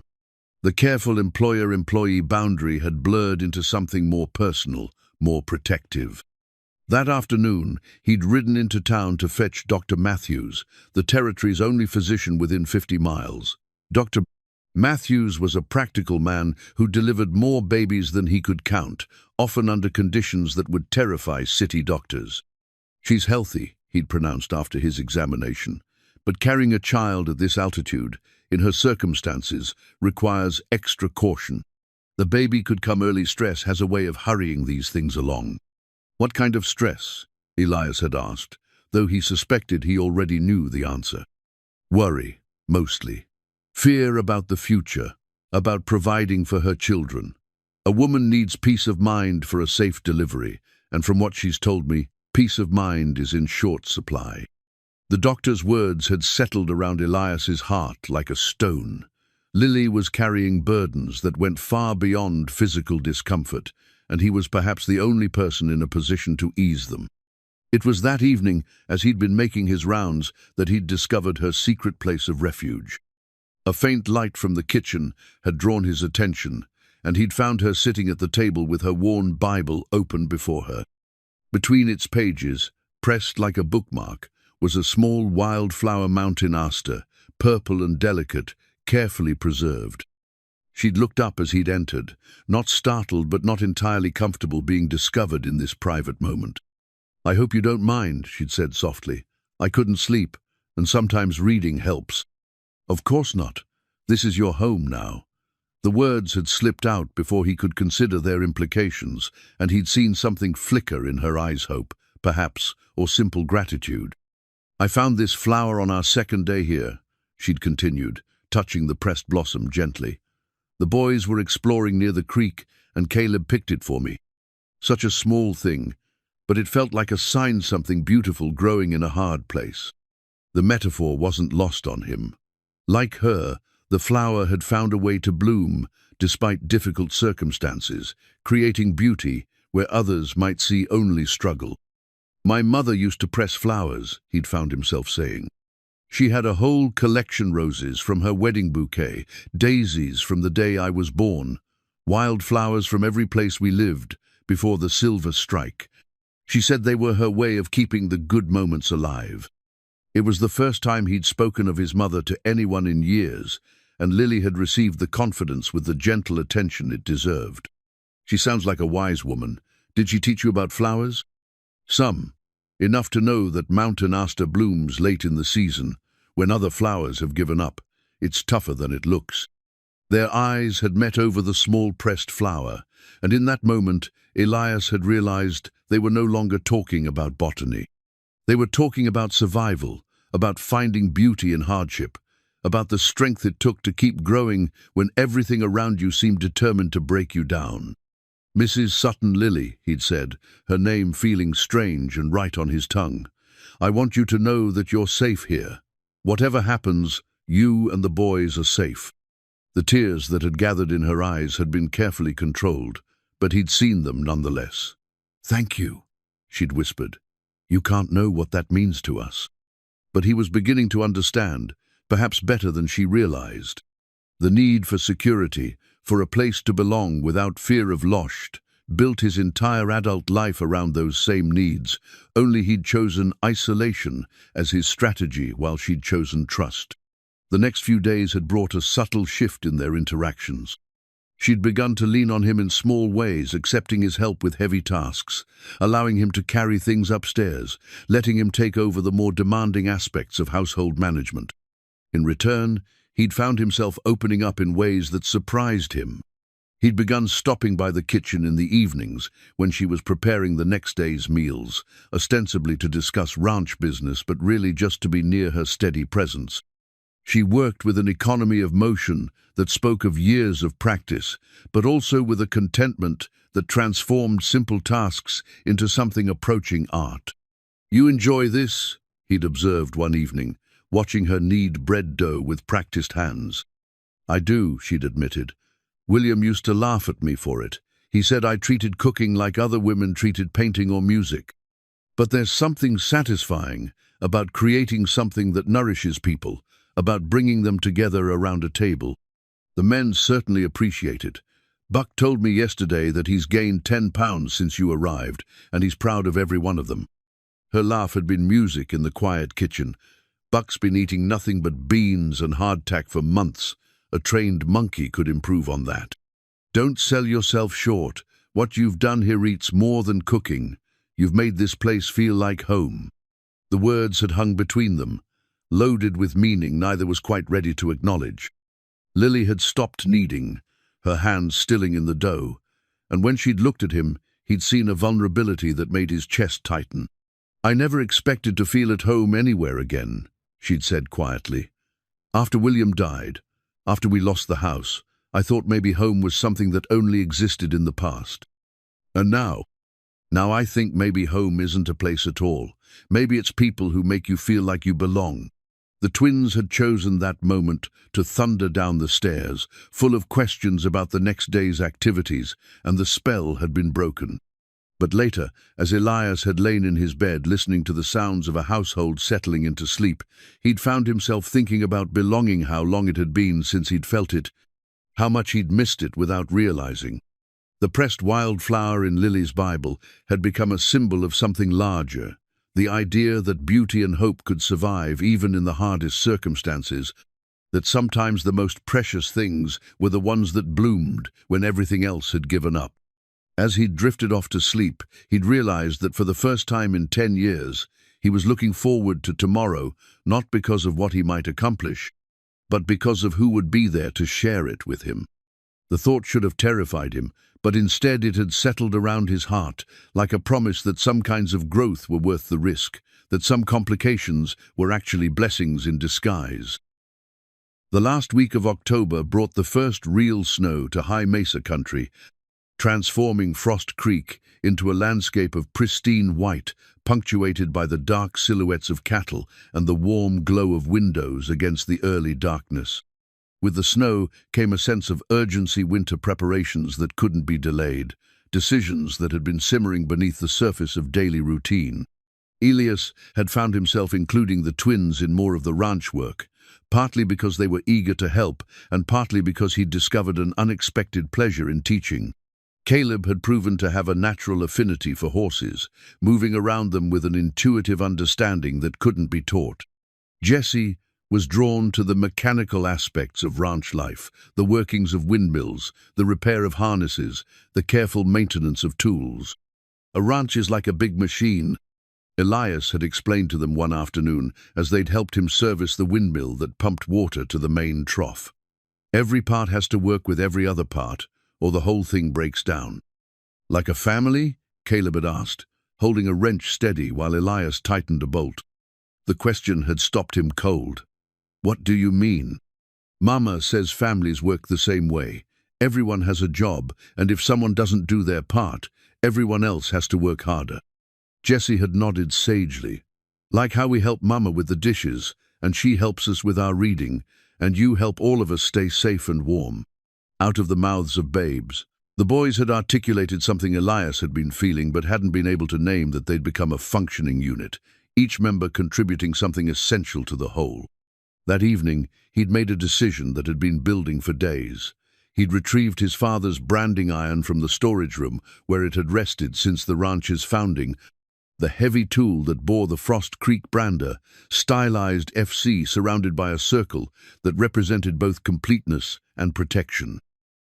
The careful employer-employee boundary had blurred into something more personal, more protective. That afternoon, he'd ridden into town to fetch Dr. Matthews, the territory's only physician within 50 miles. Matthews was a practical man who delivered more babies than he could count, often under conditions that would terrify city doctors. "She's healthy," he'd pronounced after his examination, "but carrying a child at this altitude, in her circumstances, requires extra caution. The baby could come early. Stress has a way of hurrying these things along." "What kind of stress?" Elias had asked, though he suspected he already knew the answer. "Worry, mostly. Fear about the future, about providing for her children. A woman needs peace of mind for a safe delivery, and from what she's told me, peace of mind is in short supply." The doctor's words had settled around Elias's heart like a stone. Lily was carrying burdens that went far beyond physical discomfort, and he was perhaps the only person in a position to ease them. It was that evening, as he'd been making his rounds, that he'd discovered her secret place of refuge. A faint light from the kitchen had drawn his attention, and he'd found her sitting at the table with her worn Bible open before her. Between its pages, pressed like a bookmark, was a small wildflower mountain aster, purple and delicate, carefully preserved. She'd looked up as he'd entered, not startled but not entirely comfortable being discovered in this private moment. "I hope you don't mind," she'd said softly. "I couldn't sleep, and sometimes reading helps." "Of course not. This is your home now." The words had slipped out before he could consider their implications, and he'd seen something flicker in her eyes, hope, perhaps, or simple gratitude. "I found this flower on our second day here," she'd continued, touching the pressed blossom gently. "The boys were exploring near the creek, and Caleb picked it for me. Such a small thing, but it felt like a sign something beautiful growing in a hard place." The metaphor wasn't lost on him. Like her, the flower had found a way to bloom, despite difficult circumstances, creating beauty where others might see only struggle. "My mother used to press flowers," he'd found himself saying. "She had a whole collection roses from her wedding bouquet, daisies from the day I was born, wildflowers from every place we lived, before the silver strike. She said they were her way of keeping the good moments alive." It was the first time he'd spoken of his mother to anyone in years, and Lily had received the confidence with the gentle attention it deserved. "She sounds like a wise woman. Did she teach you about flowers?" "Some. Enough to know that mountain aster blooms late in the season, when other flowers have given up. It's tougher than it looks." Their eyes had met over the small pressed flower, and in that moment, Elias had realized they were no longer talking about botany. They were talking about survival, about finding beauty in hardship, about the strength it took to keep growing when everything around you seemed determined to break you down. "Mrs. Sutton Lily," he'd said, her name feeling strange and right on his tongue. "I want you to know that you're safe here. Whatever happens, you and the boys are safe." The tears that had gathered in her eyes had been carefully controlled, but he'd seen them nonetheless. "Thank you," she'd whispered. "You can't know what that means to us." But he was beginning to understand, perhaps better than she realized. The need for security, for a place to belong without fear of lost, built his entire adult life around those same needs, only he'd chosen isolation as his strategy while she'd chosen trust. The next few days had brought a subtle shift in their interactions. She'd begun to lean on him in small ways, accepting his help with heavy tasks, allowing him to carry things upstairs, letting him take over the more demanding aspects of household management. In return, he'd found himself opening up in ways that surprised him. He'd begun stopping by the kitchen in the evenings when she was preparing the next day's meals, ostensibly to discuss ranch business but really just to be near her steady presence. She worked with an economy of motion that spoke of years of practice, but also with a contentment that transformed simple tasks into something approaching art. "You enjoy this?" he'd observed one evening, watching her knead bread dough with practiced hands. "I do," she'd admitted. "William used to laugh at me for it. He said I treated cooking like other women treated painting or music. But there's something satisfying about creating something that nourishes people, about bringing them together around a table. The men certainly appreciate it. Buck told me yesterday that he's gained 10 pounds since you arrived, and he's proud of every one of them." Her laugh had been music in the quiet kitchen. "Buck's been eating nothing but beans and hardtack for months. A trained monkey could improve on that. Don't sell yourself short. What you've done here eats more than cooking. You've made this place feel like home. The words had hung between them, loaded with meaning neither was quite ready to acknowledge. Lily had stopped kneading, her hands stilling in the dough, and when she'd looked at him, he'd seen a vulnerability that made his chest tighten. "I never expected to feel at home anywhere again," she'd said quietly. "After William died, after we lost the house, I thought maybe home was something that only existed in the past. And now I think maybe home isn't a place at all. Maybe it's people who make you feel like you belong." The twins had chosen that moment to thunder down the stairs, full of questions about the next day's activities, and the spell had been broken. But later, as Elias had lain in his bed listening to the sounds of a household settling into sleep, he'd found himself thinking about belonging, how long it had been since he'd felt it, how much he'd missed it without realizing. The pressed wildflower in Lily's Bible had become a symbol of something larger, the idea that beauty and hope could survive even in the hardest circumstances, that sometimes the most precious things were the ones that bloomed when everything else had given up. As he'd drifted off to sleep, he'd realized that for the first time in 10 years, he was looking forward to tomorrow, not because of what he might accomplish, but because of who would be there to share it with him. The thought should have terrified him, but instead it had settled around his heart, like a promise that some kinds of growth were worth the risk, that some complications were actually blessings in disguise. The last week of October brought the first real snow to high mesa country, transforming Frost Creek into a landscape of pristine white, punctuated by the dark silhouettes of cattle and the warm glow of windows against the early darkness. With the snow came a sense of urgency, winter preparations that couldn't be delayed, decisions that had been simmering beneath the surface of daily routine. Elias had found himself including the twins in more of the ranch work, partly because they were eager to help and partly because he'd discovered an unexpected pleasure in teaching. Caleb had proven to have a natural affinity for horses, moving around them with an intuitive understanding that couldn't be taught. Jesse was drawn to the mechanical aspects of ranch life, the workings of windmills, the repair of harnesses, the careful maintenance of tools. "A ranch is like a big machine," Elias had explained to them one afternoon as they'd helped him service the windmill that pumped water to the main trough. "Every part has to work with every other part, or the whole thing breaks down." "Like a family?" Caleb had asked, holding a wrench steady while Elias tightened a bolt. The question had stopped him cold. "What do you mean?" "Mama says families work the same way. Everyone has a job, and if someone doesn't do their part, everyone else has to work harder." Jesse had nodded sagely. "Like how we help Mama with the dishes, and she helps us with our reading, and you help all of us stay safe and warm." Out of the mouths of babes, the boys had articulated something Elias had been feeling but hadn't been able to name, that they'd become a functioning unit, each member contributing something essential to the whole. That evening, he'd made a decision that had been building for days. He'd retrieved his father's branding iron from the storage room where it had rested since the ranch's founding, the heavy tool that bore the Frost Creek brander, stylized FC surrounded by a circle that represented both completeness and protection.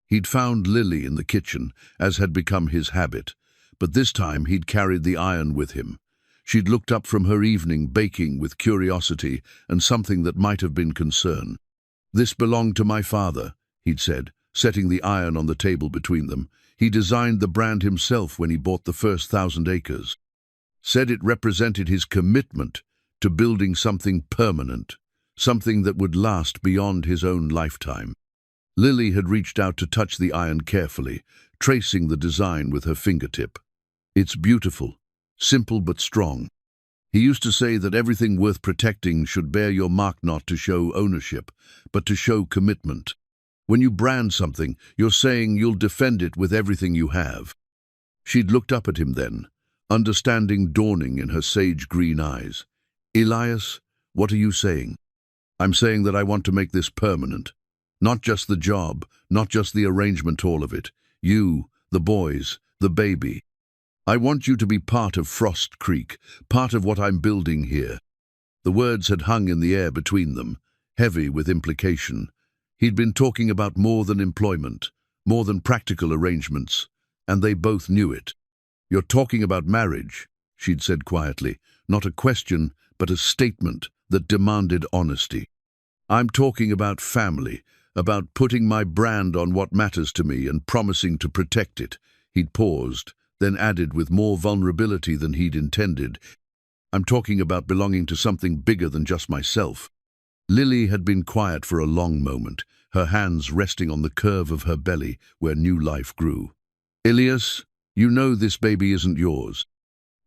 He'd found Lily in the kitchen, as had become his habit, but this time he'd carried the iron with him. She'd looked up from her evening baking with curiosity and something that might have been concern. "This belonged to my father," he'd said, setting the iron on the table between them. "He designed the brand himself when he bought the first 1,000 acres. Said it represented his commitment to building something permanent, something that would last beyond his own lifetime." Lily had reached out to touch the iron carefully, tracing the design with her fingertip. "It's beautiful. Simple but strong. He used to say that everything worth protecting should bear your mark, not to show ownership, but to show commitment. When you brand something, you're saying you'll defend it with everything you have." She'd looked up at him then, understanding dawning in her sage green eyes. "Elias, what are you saying?" "I'm saying that I want to make this permanent. Not just the job, not just the arrangement, all of it. You, the boys, the baby. I want you to be part of Frost Creek, part of what I'm building here." The words had hung in the air between them, heavy with implication. He'd been talking about more than employment, more than practical arrangements, and they both knew it. "You're talking about marriage," she'd said quietly, not a question, but a statement that demanded honesty. "I'm talking about family, about putting my brand on what matters to me and promising to protect it." He'd paused, then added with more vulnerability than he'd intended, "I'm talking about belonging to something bigger than just myself." Lily had been quiet for a long moment, her hands resting on the curve of her belly where new life grew. "Ilias, you know this baby isn't yours,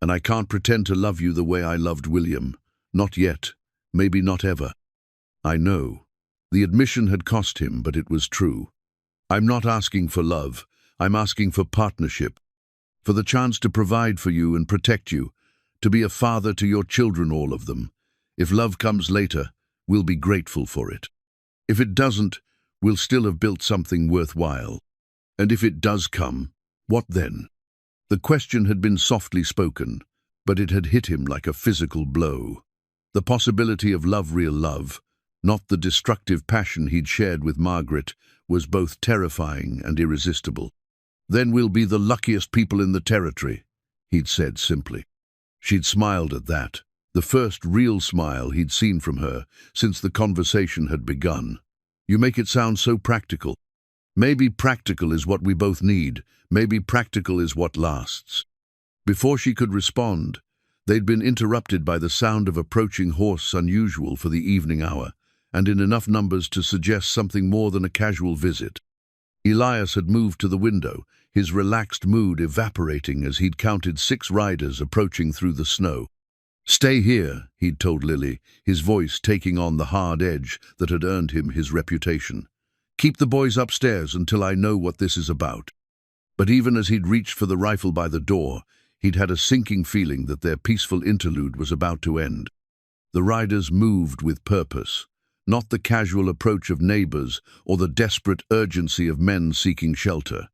and I can't pretend to love you the way I loved William. Not yet, maybe not ever." "I know." The admission had cost him, but it was true. "I'm not asking for love, I'm asking for partnership, for the chance to provide for you and protect you, to be a father to your children, all of them. If love comes later, we'll be grateful for it. If it doesn't, we'll still have built something worthwhile. And if it does come, what then?" The question had been softly spoken, but it had hit him like a physical blow. The possibility of love, real love, not the destructive passion he'd shared with Margaret, was both terrifying and irresistible. "Then we'll be the luckiest people in the territory," he'd said simply. She'd smiled at that, the first real smile he'd seen from her since the conversation had begun. "You make it sound so practical." "Maybe practical is what we both need. Maybe practical is what lasts." Before she could respond, they'd been interrupted by the sound of approaching horse, unusual for the evening hour, and in enough numbers to suggest something more than a casual visit. Elias had moved to the window, his relaxed mood evaporating as he'd counted 6 riders approaching through the snow. "Stay here," he'd told Lily, his voice taking on the hard edge that had earned him his reputation. "Keep the boys upstairs until I know what this is about." But even as he'd reached for the rifle by the door, he'd had a sinking feeling that their peaceful interlude was about to end. The riders moved with purpose, not the casual approach of neighbors or the desperate urgency of men seeking shelter.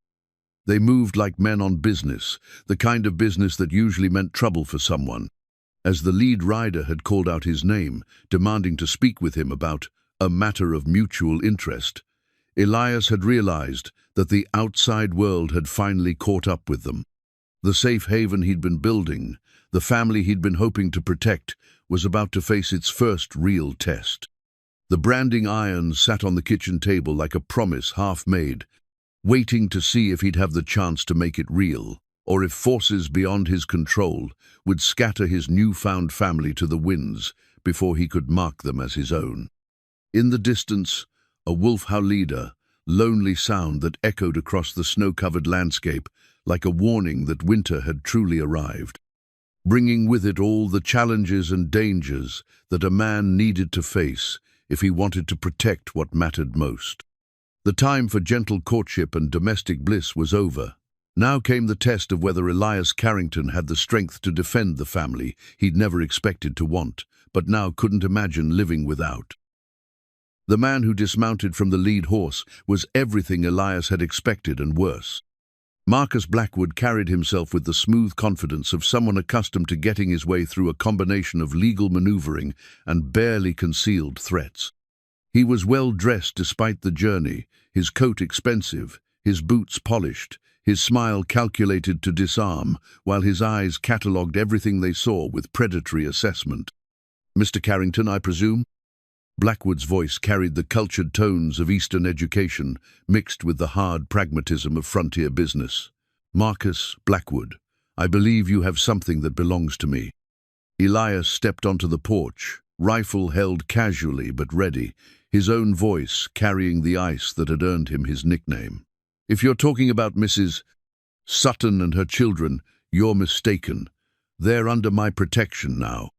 They moved like men on business, the kind of business that usually meant trouble for someone. As the lead rider had called out his name, demanding to speak with him about a matter of mutual interest, Elias had realized that the outside world had finally caught up with them. The safe haven he'd been building, the family he'd been hoping to protect, was about to face its first real test. The branding iron sat on the kitchen table like a promise half-made, waiting to see if he'd have the chance to make it real, or if forces beyond his control would scatter his newfound family to the winds before he could mark them as his own. In the distance, a wolf howlida, lonely sound that echoed across the snow-covered landscape like a warning that winter had truly arrived, bringing with it all the challenges and dangers that a man needed to face if he wanted to protect what mattered most. The time for gentle courtship and domestic bliss was over. Now came the test of whether Elias Carrington had the strength to defend the family he'd never expected to want, but now couldn't imagine living without. The man who dismounted from the lead horse was everything Elias had expected and worse. Marcus Blackwood carried himself with the smooth confidence of someone accustomed to getting his way through a combination of legal maneuvering and barely concealed threats. He was well dressed despite the journey, his coat expensive, his boots polished, his smile calculated to disarm, while his eyes catalogued everything they saw with predatory assessment. "Mr. Carrington, I presume?" Blackwood's voice carried the cultured tones of Eastern education, mixed with the hard pragmatism of frontier business. "Marcus Blackwood, I believe you have something that belongs to me." Elias stepped onto the porch, rifle held casually but ready, his own voice carrying the ice that had earned him his nickname. "If you're talking about Mrs. Sutton and her children, you're mistaken. They're under my protection now."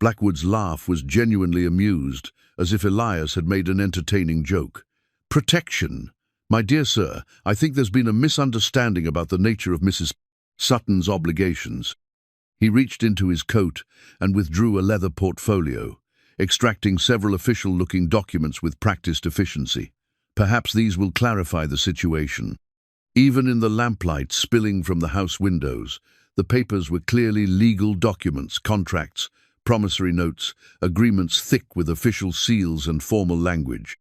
Blackwood's laugh was genuinely amused, as if Elias had made an entertaining joke. "Protection? My dear sir, I think there's been a misunderstanding about the nature of Mrs. Sutton's obligations." He reached into his coat and withdrew a leather portfolio, extracting several official-looking documents with practiced efficiency. "Perhaps these will clarify the situation." Even in the lamplight spilling from the house windows, the papers were clearly legal documents, contracts, promissory notes, agreements thick with official seals and formal language.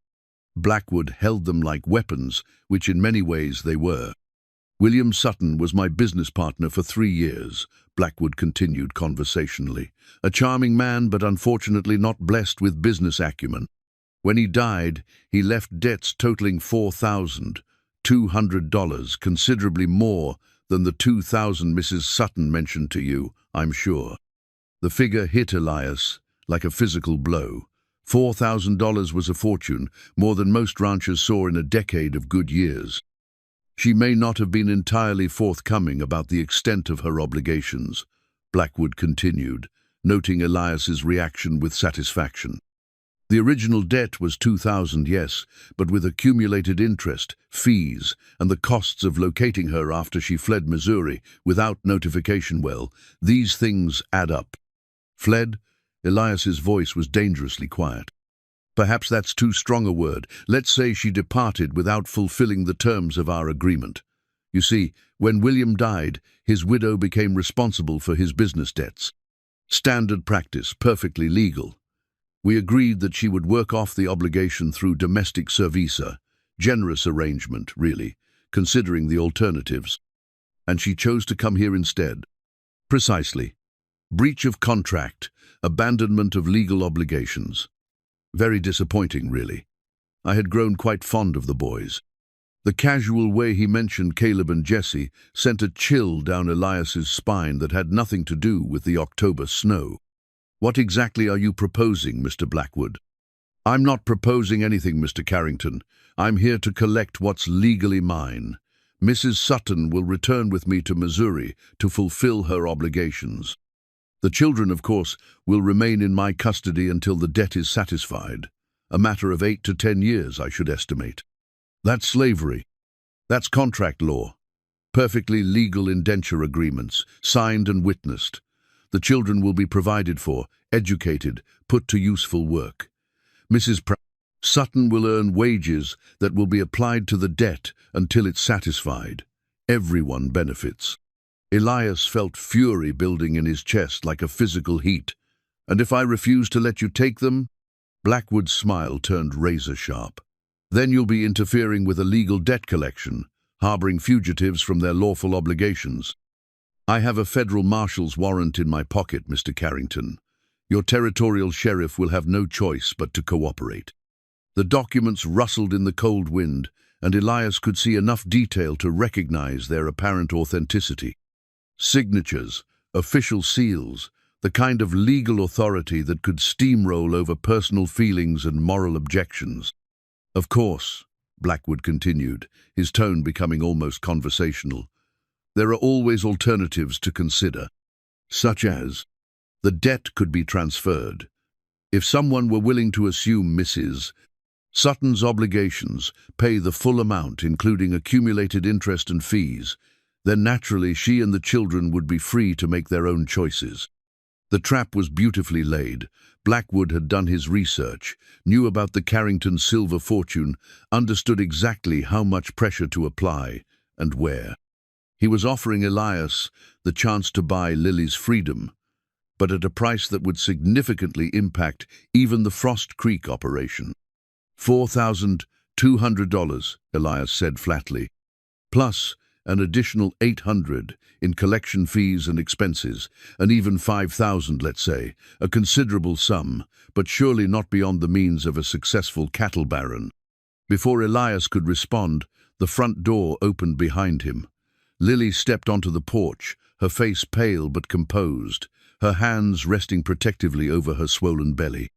Blackwood held them like weapons, which in many ways they were. "William Sutton was my business partner for 3 years," Blackwood continued conversationally. "A charming man, but unfortunately not blessed with business acumen. When he died, he left debts totaling $4,200, considerably more than the $2,000 Mrs. Sutton mentioned to you, I'm sure." The figure hit Elias like a physical blow. $4,000 was a fortune, more than most ranchers saw in a decade of good years. "She may not have been entirely forthcoming about the extent of her obligations," Blackwood continued, noting Elias's reaction with satisfaction. "The original debt was $2,000, yes, but with accumulated interest, fees, and the costs of locating her after she fled Missouri without notification, well, these things add up." "Fled?" Elias's voice was dangerously quiet. "Perhaps that's too strong a word. Let's say she departed without fulfilling the terms of our agreement. You see, when William died, his widow became responsible for his business debts. Standard practice, perfectly legal. We agreed that she would work off the obligation through domestic servisa. Generous arrangement, really, considering the alternatives. And she chose to come here instead." "Precisely. Breach of contract, abandonment of legal obligations. Very disappointing, really. I had grown quite fond of the boys." The casual way he mentioned Caleb and Jesse sent a chill down Elias's spine that had nothing to do with the October snow. "What exactly are you proposing, Mr. Blackwood?" "I'm not proposing anything, Mr. Carrington. I'm here to collect what's legally mine. Mrs. Sutton will return with me to Missouri to fulfill her obligations. The children, of course, will remain in my custody until the debt is satisfied. A matter of 8 to 10 years, I should estimate. That's slavery. That's contract law. Perfectly legal indenture agreements, signed and witnessed. The children will be provided for, educated, put to useful work. Mrs. Sutton will earn wages that will be applied to the debt until it's satisfied. Everyone benefits." Elias felt fury building in his chest like a physical heat. "And if I refuse to let you take them?" Blackwood's smile turned razor-sharp. "Then you'll be interfering with illegal debt collection, harboring fugitives from their lawful obligations." "I have a federal marshal's warrant in my pocket, Mr. Carrington. Your territorial sheriff will have no choice but to cooperate." The documents rustled in the cold wind, and Elias could see enough detail to recognize their apparent authenticity. Signatures, official seals, the kind of legal authority that could steamroll over personal feelings and moral objections. "Of course," Blackwood continued, his tone becoming almost conversational, "there are always alternatives to consider, such as the debt could be transferred. If someone were willing to assume Mrs. Sutton's obligations, pay the full amount, including accumulated interest and fees, then naturally she and the children would be free to make their own choices." The trap was beautifully laid. Blackwood had done his research, knew about the Carrington silver fortune, understood exactly how much pressure to apply and where. He was offering Elias the chance to buy Lily's freedom, but at a price that would significantly impact even the Frost Creek operation. $4,200, Elias said flatly, plus an additional $800 in collection fees and expenses, and even $5,000, let's say, a considerable sum, but surely not beyond the means of a successful cattle baron. Before Elias could respond, the front door opened behind him. Lily stepped onto the porch, her face pale but composed, her hands resting protectively over her swollen belly.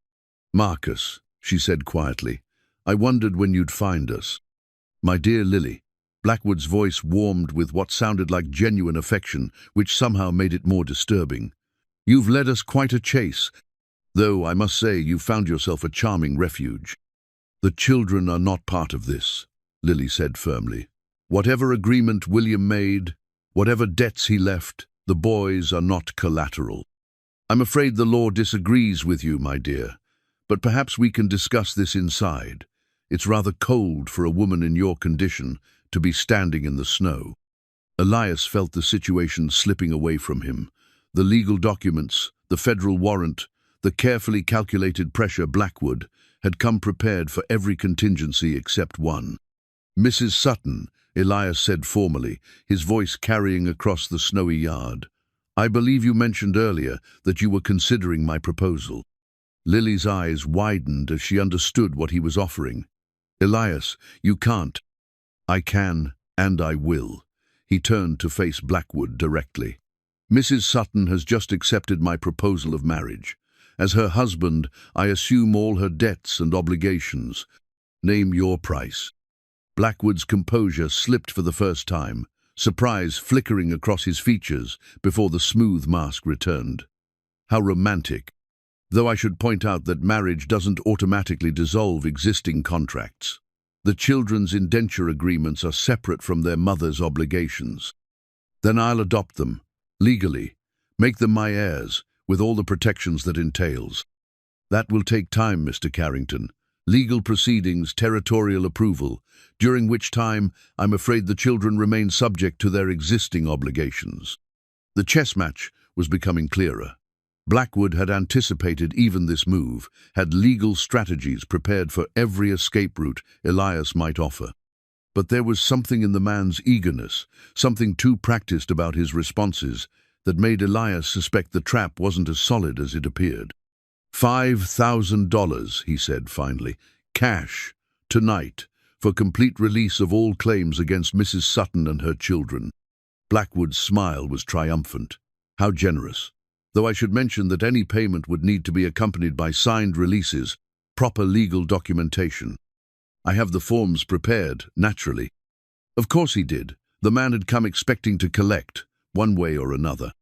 "Marcus," she said quietly, "I wondered when you'd find us." "My dear Lily." Blackwood's voice warmed with what sounded like genuine affection, which somehow made it more disturbing. "You've led us quite a chase, though I must say you've found yourself a charming refuge." "The children are not part of this," Lily said firmly. "Whatever agreement William made, whatever debts he left, the boys are not collateral. I'm afraid the law disagrees with you, my dear, but perhaps we can discuss this inside. It's rather cold for a woman in your condition to be standing in the snow." Elias felt the situation slipping away from him. The legal documents, the federal warrant, the carefully calculated pressure Blackwood had come prepared for every contingency except one. "Mrs. Sutton," Elias said formally, his voice carrying across the snowy yard, "I believe you mentioned earlier that you were considering my proposal." Lily's eyes widened as she understood what he was offering. "Elias, you can't." "I can, and I will." He turned to face Blackwood directly. "Mrs. Sutton has just accepted my proposal of marriage. As her husband, I assume all her debts and obligations. Name your price." Blackwood's composure slipped for the first time, surprise flickering across his features before the smooth mask returned. "How romantic. Though I should point out that marriage doesn't automatically dissolve existing contracts. The children's indenture agreements are separate from their mother's obligations. Then I'll adopt them, legally, make them my heirs, with all the protections that entails. That will take time, Mr. Carrington. Legal proceedings, territorial approval, during which time I'm afraid the children remain subject to their existing obligations." The chess match was becoming clearer. Blackwood had anticipated even this move, had legal strategies prepared for every escape route Elias might offer. But there was something in the man's eagerness, something too practiced about his responses, that made Elias suspect the trap wasn't as solid as it appeared. $5,000, he said finally, cash, tonight, for complete release of all claims against Mrs. Sutton and her children. Blackwood's smile was triumphant. How generous. Though I should mention that any payment would need to be accompanied by signed releases, proper legal documentation. I have the forms prepared, naturally. Of course he did. The man had come expecting to collect, one way or another.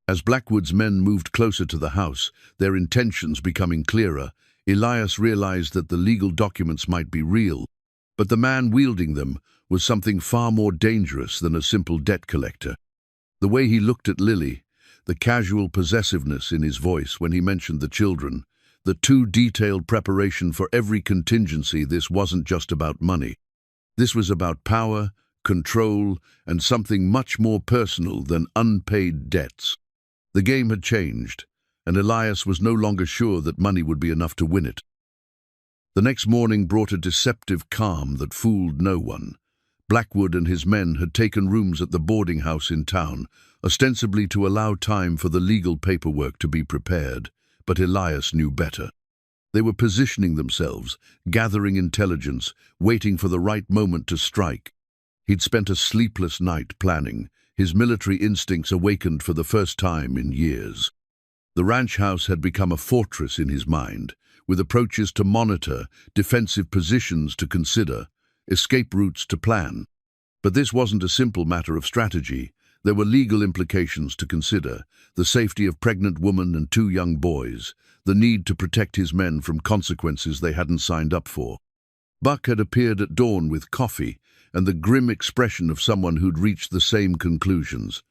As Blackwood's men moved closer to the house, their intentions becoming clearer, Elias realized that the legal documents might be real, but the man wielding them was something far more dangerous than a simple debt collector. The way he looked at Lily, the casual possessiveness in his voice when he mentioned the children, the too detailed preparation for every contingency. This wasn't just about money. This was about power, control, and something much more personal than unpaid debts. The game had changed, and Elias was no longer sure that money would be enough to win it. The next morning brought a deceptive calm that fooled no one. Blackwood and his men had taken rooms at the boarding house in town, ostensibly to allow time for the legal paperwork to be prepared, but Elias knew better. They were positioning themselves, gathering intelligence, waiting for the right moment to strike. He'd spent a sleepless night planning, his military instincts awakened for the first time in years. The ranch house had become a fortress in his mind, with approaches to monitor, defensive positions to consider, escape routes to plan. But this wasn't a simple matter of strategy. There were legal implications to consider, the safety of pregnant women and 2 young boys, the need to protect his men from consequences they hadn't signed up for. Buck had appeared at dawn with coffee and the grim expression of someone who'd reached the same conclusions.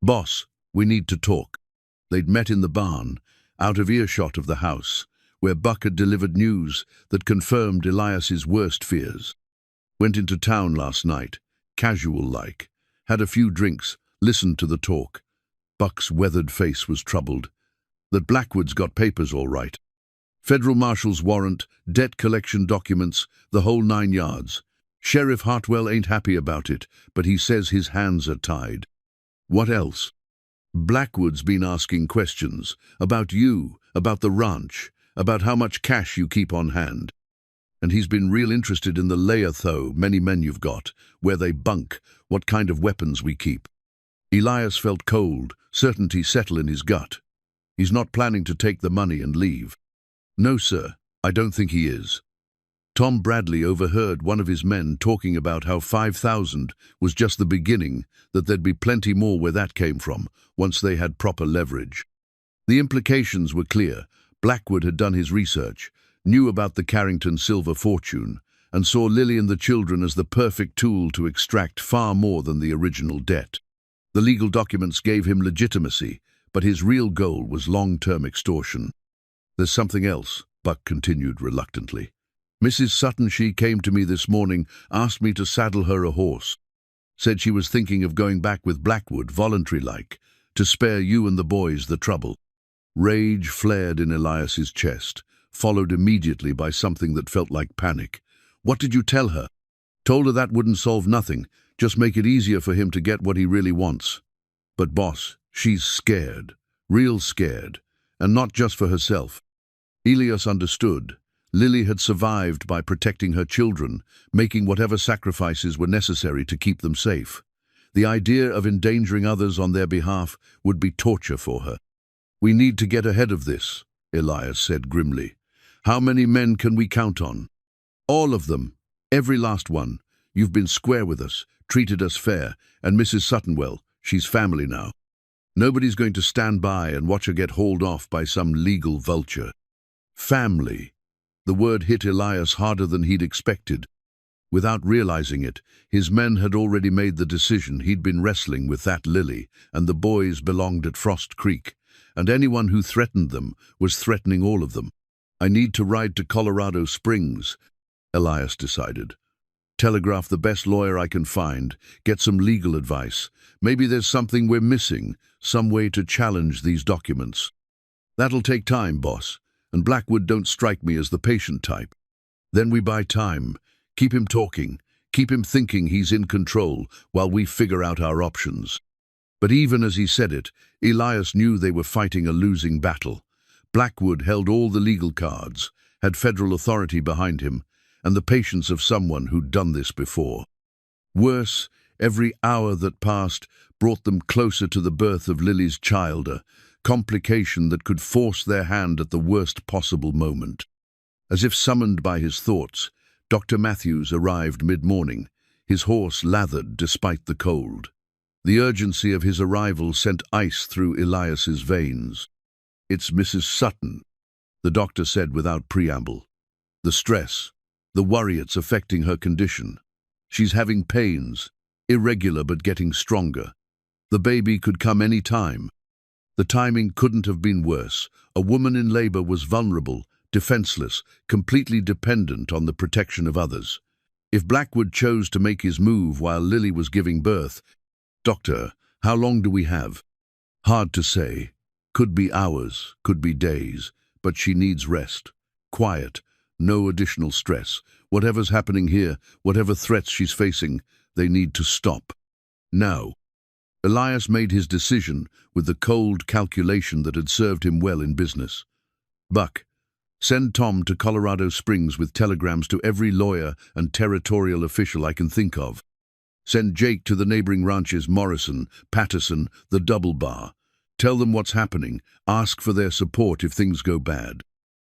"Boss, we need to talk." They'd met in the barn, out of earshot of the house, where Buck had delivered news that confirmed Elias's worst fears. "Went into town last night, casual-like, had a few drinks, listened to the talk." Buck's weathered face was troubled. "That Blackwood's got papers all right. Federal marshal's warrant, debt collection documents, the whole 9 yards. Sheriff Hartwell ain't happy about it, but he says his hands are tied." "What else?" "Blackwood's been asking questions about you, about the ranch, about how much cash you keep on hand. And he's been real interested in the layer-though, many men you've got, where they bunk, what kind of weapons we keep." Elias felt cold, certainty settle in his gut. "He's not planning to take the money and leave." "No, sir, I don't think he is." Tom Bradley overheard one of his men talking about how 5,000 was just the beginning, that there'd be plenty more where that came from, once they had proper leverage. The implications were clear. Blackwood had done his research, knew about the Carrington silver fortune, and saw Lily and the children as the perfect tool to extract far more than the original debt. The legal documents gave him legitimacy, but his real goal was long-term extortion. "There's something else," Buck continued reluctantly. "Mrs. Sutton, she came to me this morning, asked me to saddle her a horse. Said she was thinking of going back with Blackwood, voluntary-like, to spare you and the boys the trouble." Rage flared in Elias's chest. followed immediately by something that felt like panic. "What did you tell her?" "Told her that wouldn't solve nothing, just make it easier for him to get what he really wants." "But boss, she's scared, real scared, and not just for herself." Elias understood. Lily had survived by protecting her children, making whatever sacrifices were necessary to keep them safe. The idea of endangering others on their behalf would be torture for her. "We need to get ahead of this," Elias said grimly. "How many men can we count on?" "All of them. Every last one. You've been square with us, treated us fair, and Mrs. Sutton, well, she's family now. Nobody's going to stand by and watch her get hauled off by some legal vulture." Family. The word hit Elias harder than he'd expected. Without realizing it, his men had already made the decision. He'd been wrestling with that Lily, and the boys belonged at Frost Creek, and anyone who threatened them was threatening all of them. "I need to ride to Colorado Springs," Elias decided. "Telegraph the best lawyer I can find, get some legal advice. Maybe there's something we're missing, some way to challenge these documents." "That'll take time, boss, and Blackwood don't strike me as the patient type." "Then we buy time. Keep him talking, keep him thinking he's in control while we figure out our options." But even as he said it, Elias knew they were fighting a losing battle. Blackwood held all the legal cards, had federal authority behind him, and the patience of someone who'd done this before. Worse, every hour that passed brought them closer to the birth of Lily's child, a complication that could force their hand at the worst possible moment. As if summoned by his thoughts, Dr. Matthews arrived mid-morning, his horse lathered despite the cold. The urgency of his arrival sent ice through Elias's veins. "It's Mrs. Sutton," the doctor said without preamble. "The stress, the worry it's affecting her condition. She's having pains, irregular but getting stronger. The baby could come any time." The timing couldn't have been worse. A woman in labor was vulnerable, defenseless, completely dependent on the protection of others. If Blackwood chose to make his move while Lily was giving birth, "Doctor, how long do we have?" "Hard to say. Could be hours, could be days, but she needs rest. Quiet, no additional stress. Whatever's happening here, whatever threats she's facing, they need to stop. Now." Elias made his decision with the cold calculation that had served him well in business. "Buck, send Tom to Colorado Springs with telegrams to every lawyer and territorial official I can think of. Send Jake to the neighboring ranches Morrison, Patterson, the Double Bar. Tell them what's happening. Ask for their support if things go bad."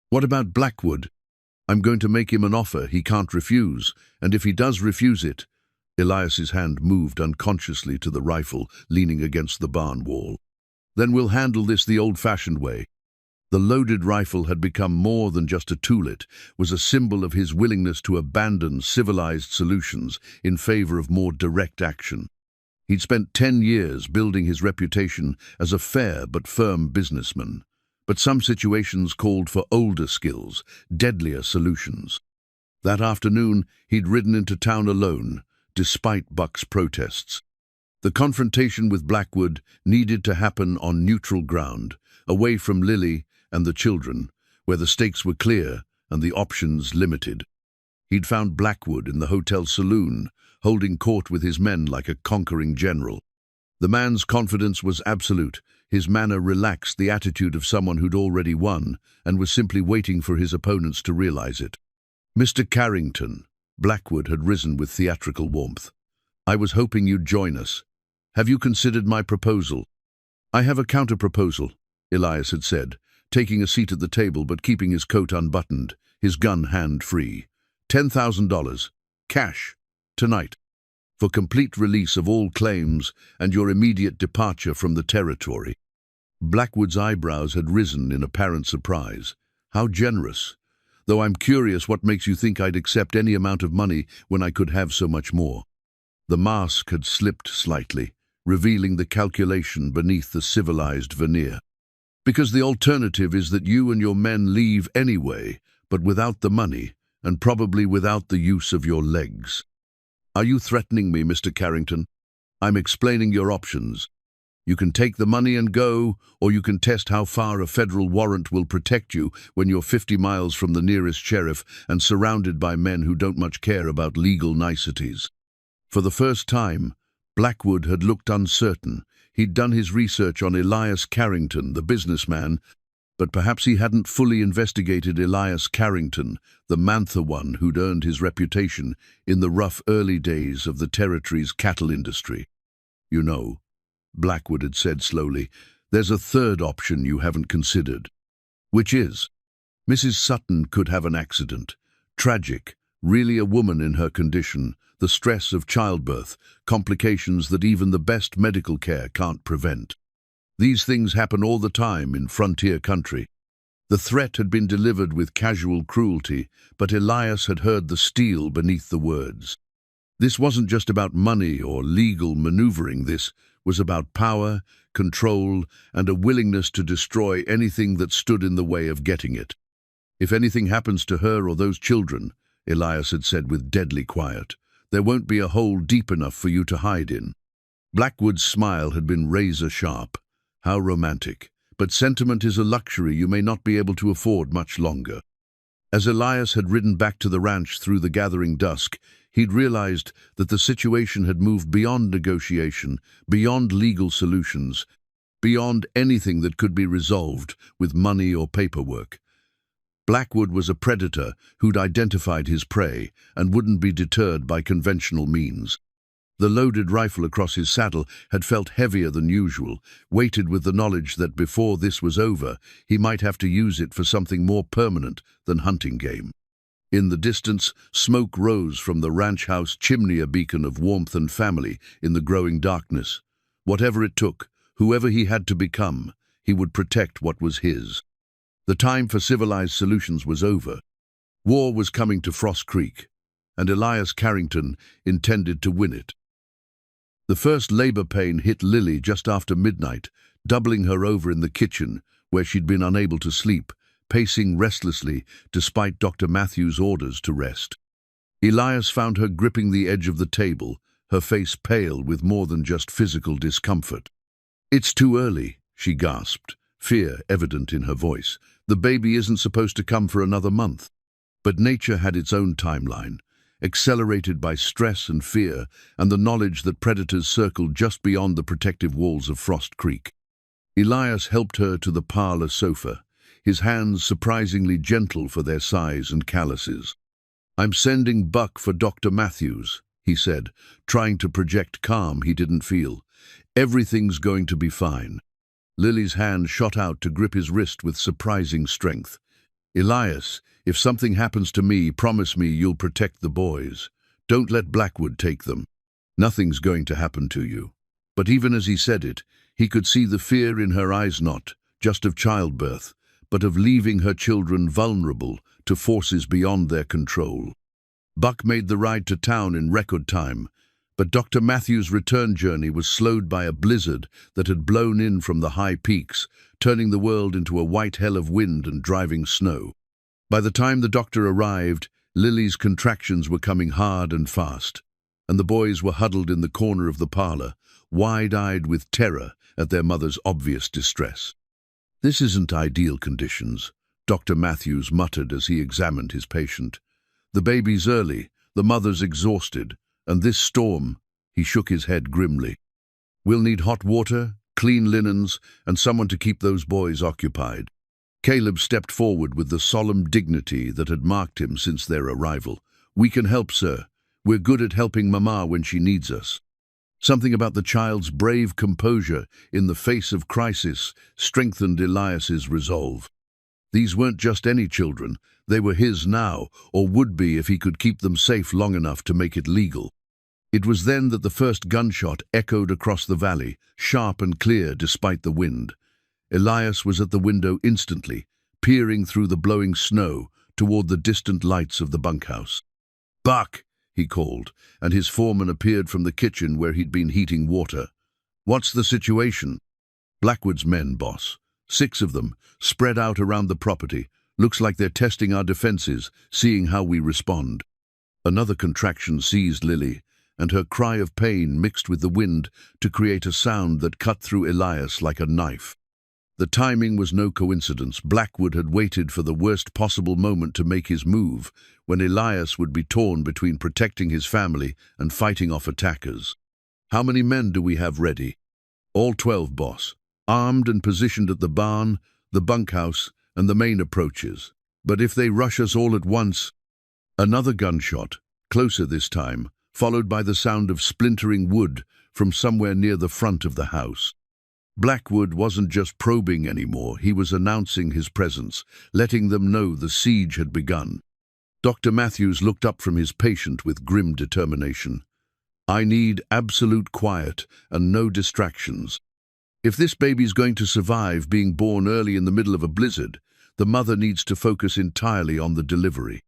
"What about Blackwood?" "I'm going to make him an offer he can't refuse, and if he does refuse it—" Elias's hand moved unconsciously to the rifle leaning against the barn wall. "Then we'll handle this the old-fashioned way." The loaded rifle had become more than just a tool. It was a symbol of his willingness to abandon civilized solutions in favor of more direct action. He'd spent 10 years building his reputation as a fair but firm businessman. But some situations called for older skills, deadlier solutions. That afternoon, he'd ridden into town alone, despite Buck's protests. The confrontation with Blackwood needed to happen on neutral ground, away from Lily and the children, where the stakes were clear and the options limited. He'd found Blackwood in the hotel saloon, holding court with his men like a conquering general. The man's confidence was absolute. His manner relaxed, the attitude of someone who'd already won and was simply waiting for his opponents to realize it. "Mr. Carrington," Blackwood had risen with theatrical warmth. "I was hoping you'd join us. Have you considered my proposal?" "I have a counter-proposal," Elias had said, taking a seat at the table but keeping his coat unbuttoned, his gun hand-free. $10,000, cash, tonight, for complete release of all claims and your immediate departure from the territory." Blackwood's eyebrows had risen in apparent surprise. "How generous. Though I'm curious what makes you think I'd accept any amount of money when I could have so much more." The mask had slipped slightly, revealing the calculation beneath the civilized veneer. "Because the alternative is that you and your men leave anyway, but without the money, and probably without the use of your legs." "Are you threatening me, Mr. Carrington?" "I'm explaining your options." You can take the money and go, or you can test how far a federal warrant will protect you when you're 50 miles from the nearest sheriff and surrounded by men who don't much care about legal niceties. For the first time, Blackwood had looked uncertain. He'd done his research on Elias Carrington, the businessman, but perhaps he hadn't fully investigated Elias Carrington, the Mantha one who'd earned his reputation in the rough early days of the territory's cattle industry. You know, Blackwood had said slowly, there's a third option you haven't considered. Which is, Mrs. Sutton could have an accident. Tragic, really a woman in her condition, the stress of childbirth, complications that even the best medical care can't prevent. These things happen all the time in frontier country. The threat had been delivered with casual cruelty, but Elias had heard the steel beneath the words. This wasn't just about money or legal maneuvering. This was about power, control, and a willingness to destroy anything that stood in the way of getting it. If anything happens to her or those children, Elias had said with deadly quiet, there won't be a hole deep enough for you to hide in. Blackwood's smile had been razor-sharp. How romantic. But sentiment is a luxury you may not be able to afford much longer. As Elias had ridden back to the ranch through the gathering dusk, he'd realized that the situation had moved beyond negotiation, beyond legal solutions, beyond anything that could be resolved with money or paperwork. Blackwood was a predator who'd identified his prey and wouldn't be deterred by conventional means. The loaded rifle across his saddle had felt heavier than usual, weighted with the knowledge that before this was over, he might have to use it for something more permanent than hunting game. In the distance, smoke rose from the ranch house chimney, a beacon of warmth and family in the growing darkness. Whatever it took, whoever he had to become, he would protect what was his. The time for civilized solutions was over. War was coming to Frost Creek, and Elias Carrington intended to win it. The first labor pain hit Lily just after midnight, doubling her over in the kitchen, where she'd been unable to sleep, pacing restlessly despite Dr. Matthews' orders to rest. Elias found her gripping the edge of the table, her face pale with more than just physical discomfort. "It's too early," she gasped, fear evident in her voice. "The baby isn't supposed to come for another month." But nature had its own timeline, accelerated by stress and fear and the knowledge that predators circled just beyond the protective walls of Frost Creek. Elias helped her to the parlor sofa, his hands surprisingly gentle for their size and calluses. "I'm sending Buck for Dr. Matthews," he said, trying to project calm he didn't feel. "Everything's going to be fine." Lily's hand shot out to grip his wrist with surprising strength. "Elias, if something happens to me, promise me you'll protect the boys. Don't let Blackwood take them. Nothing's going to happen to you." But even as he said it, he could see the fear in her eyes, not just of childbirth, but of leaving her children vulnerable to forces beyond their control. Buck made the ride to town in record time, but Dr. Matthews' return journey was slowed by a blizzard that had blown in from the high peaks, turning the world into a white hell of wind and driving snow. By the time the doctor arrived, Lily's contractions were coming hard and fast, and the boys were huddled in the corner of the parlor, wide-eyed with terror at their mother's obvious distress. "This isn't ideal conditions," Dr. Matthews muttered as he examined his patient. "The baby's early, the mother's exhausted, and this storm," he shook his head grimly. "We'll need hot water, clean linens, and someone to keep those boys occupied." Caleb stepped forward with the solemn dignity that had marked him since their arrival. "We can help, sir. We're good at helping Mama when she needs us." Something about the child's brave composure in the face of crisis strengthened Elias's resolve. These weren't just any children, they were his now, or would be if he could keep them safe long enough to make it legal. It was then that the first gunshot echoed across the valley, sharp and clear despite the wind. Elias was at the window instantly, peering through the blowing snow toward the distant lights of the bunkhouse. "Buck!" he called, and his foreman appeared from the kitchen where he'd been heating water. "What's the situation?" "Blackwood's men, boss. 6 of them, spread out around the property. Looks like they're testing our defenses, seeing how we respond." Another contraction seized Lily, and her cry of pain mixed with the wind to create a sound that cut through Elias like a knife. The timing was no coincidence. Blackwood had waited for the worst possible moment to make his move, when Elias would be torn between protecting his family and fighting off attackers. "How many men do we have ready?" "All 12, boss. Armed and positioned at the barn, the bunkhouse, and the main approaches. But if they rush us all at once—" Another gunshot, closer this time, followed by the sound of splintering wood from somewhere near the front of the house. Blackwood wasn't just probing anymore, he was announcing his presence, letting them know the siege had begun. Dr. Matthews looked up from his patient with grim determination. "I need absolute quiet and no distractions. If this baby's going to survive being born early in the middle of a blizzard, the mother needs to focus entirely on the delivery."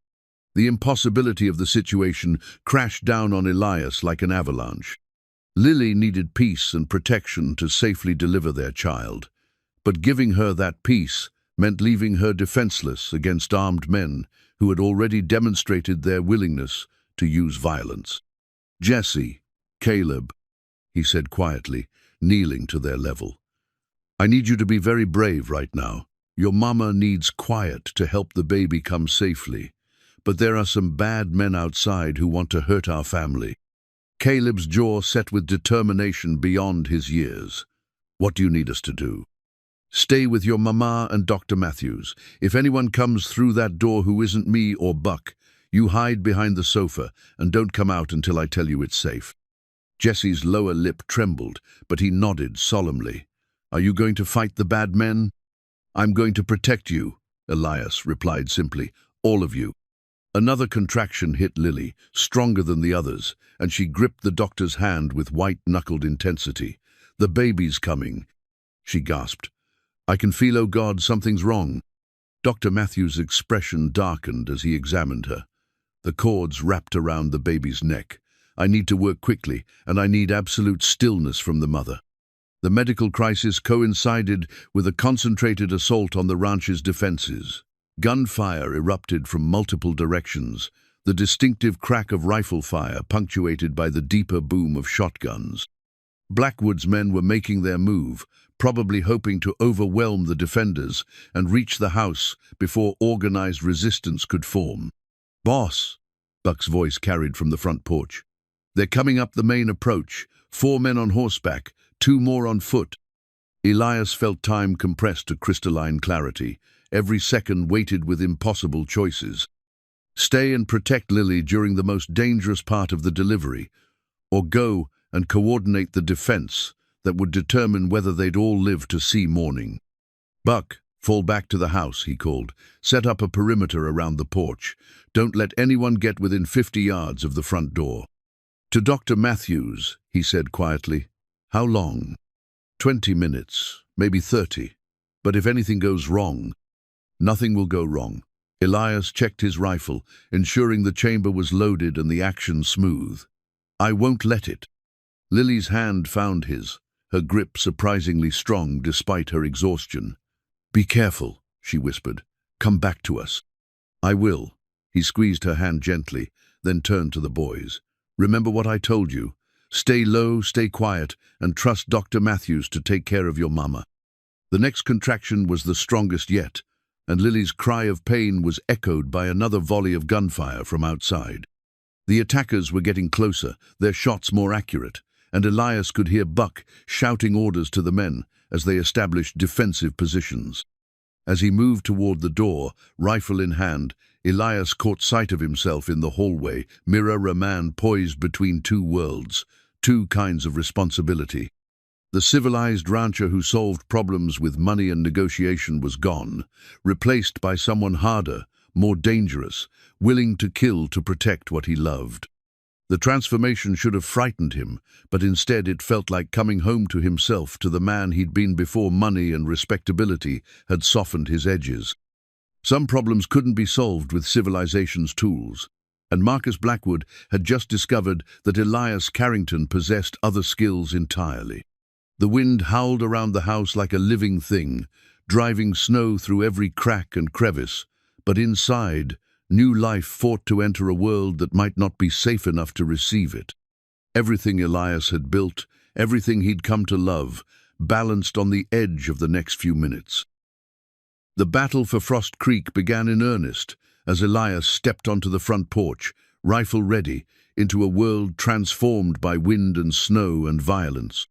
The impossibility of the situation crashed down on Elias like an avalanche. Lily needed peace and protection to safely deliver their child, but giving her that peace meant leaving her defenseless against armed men who had already demonstrated their willingness to use violence. "Jesse, Caleb," he said quietly, kneeling to their level. "I need you to be very brave right now. Your mama needs quiet to help the baby come safely, but there are some bad men outside who want to hurt our family." Caleb's jaw set with determination beyond his years. "What do you need us to do?" "Stay with your mama and Dr. Matthews. If anyone comes through that door who isn't me or Buck, you hide behind the sofa and don't come out until I tell you it's safe." Jesse's lower lip trembled, but he nodded solemnly. "Are you going to fight the bad men?" "I'm going to protect you," Elias replied simply. "All of you." Another contraction hit Lily, stronger than the others, and she gripped the doctor's hand with white-knuckled intensity. "The baby's coming," she gasped. "I can feel, oh God, something's wrong." Dr. Matthews' expression darkened as he examined her. The cords wrapped around the baby's neck. "I need to work quickly, and I need absolute stillness from the mother." The medical crisis coincided with a concentrated assault on the ranch's defenses. Gunfire erupted from multiple directions, the distinctive crack of rifle fire punctuated by the deeper boom of shotguns. Blackwood's men were making their move, probably hoping to overwhelm the defenders and reach the house before organized resistance could form. "Boss," Buck's voice carried from the front porch. "They're coming up the main approach, 4 men on horseback, 2 more on foot." Elias felt time compressed to crystalline clarity. Every second weighted with impossible choices. Stay and protect Lily during the most dangerous part of the delivery, or go and coordinate the defense that would determine whether they'd all live to see morning. "Buck, fall back to the house," he called. "Set up a perimeter around the porch. Don't let anyone get within 50 yards of the front door." To Dr. Matthews, he said quietly, "How long?" 20 minutes, maybe 30. But if anything goes wrong—" "Nothing will go wrong." Elias checked his rifle, ensuring the chamber was loaded and the action smooth. "I won't let it." Lily's hand found his, her grip surprisingly strong despite her exhaustion. "Be careful," she whispered. "Come back to us." "I will." He squeezed her hand gently, then turned to the boys. "Remember what I told you. Stay low, stay quiet, and trust Dr. Matthews to take care of your mama." The next contraction was the strongest yet, and Lily's cry of pain was echoed by another volley of gunfire from outside. The attackers were getting closer, their shots more accurate, and Elias could hear Buck shouting orders to the men as they established defensive positions. As he moved toward the door, rifle in hand, Elias caught sight of himself in the hallway, a man poised between 2 worlds, 2 kinds of responsibility. The civilized rancher who solved problems with money and negotiation was gone, replaced by someone harder, more dangerous, willing to kill to protect what he loved. The transformation should have frightened him, but instead it felt like coming home to himself, to the man he'd been before money and respectability had softened his edges. Some problems couldn't be solved with civilization's tools, and Marcus Blackwood had just discovered that Elias Carrington possessed other skills entirely. The wind howled around the house like a living thing, driving snow through every crack and crevice, but inside, new life fought to enter a world that might not be safe enough to receive it. Everything Elias had built, everything he'd come to love, balanced on the edge of the next few minutes. The battle for Frost Creek began in earnest as Elias stepped onto the front porch, rifle ready, into a world transformed by wind and snow and violence.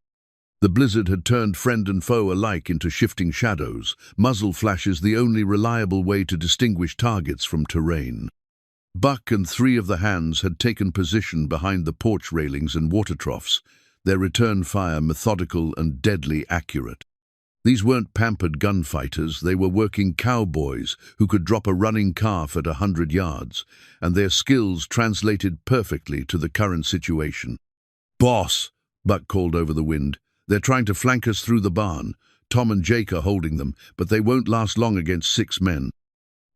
The blizzard had turned friend and foe alike into shifting shadows, muzzle flashes the only reliable way to distinguish targets from terrain. Buck and 3 of the hands had taken position behind the porch railings and water troughs, their return fire methodical and deadly accurate. These weren't pampered gunfighters, they were working cowboys who could drop a running calf at 100 yards, and their skills translated perfectly to the current situation. "Boss," Buck called over the wind, "they're trying to flank us through the barn. Tom and Jake are holding them, but they won't last long against 6 men.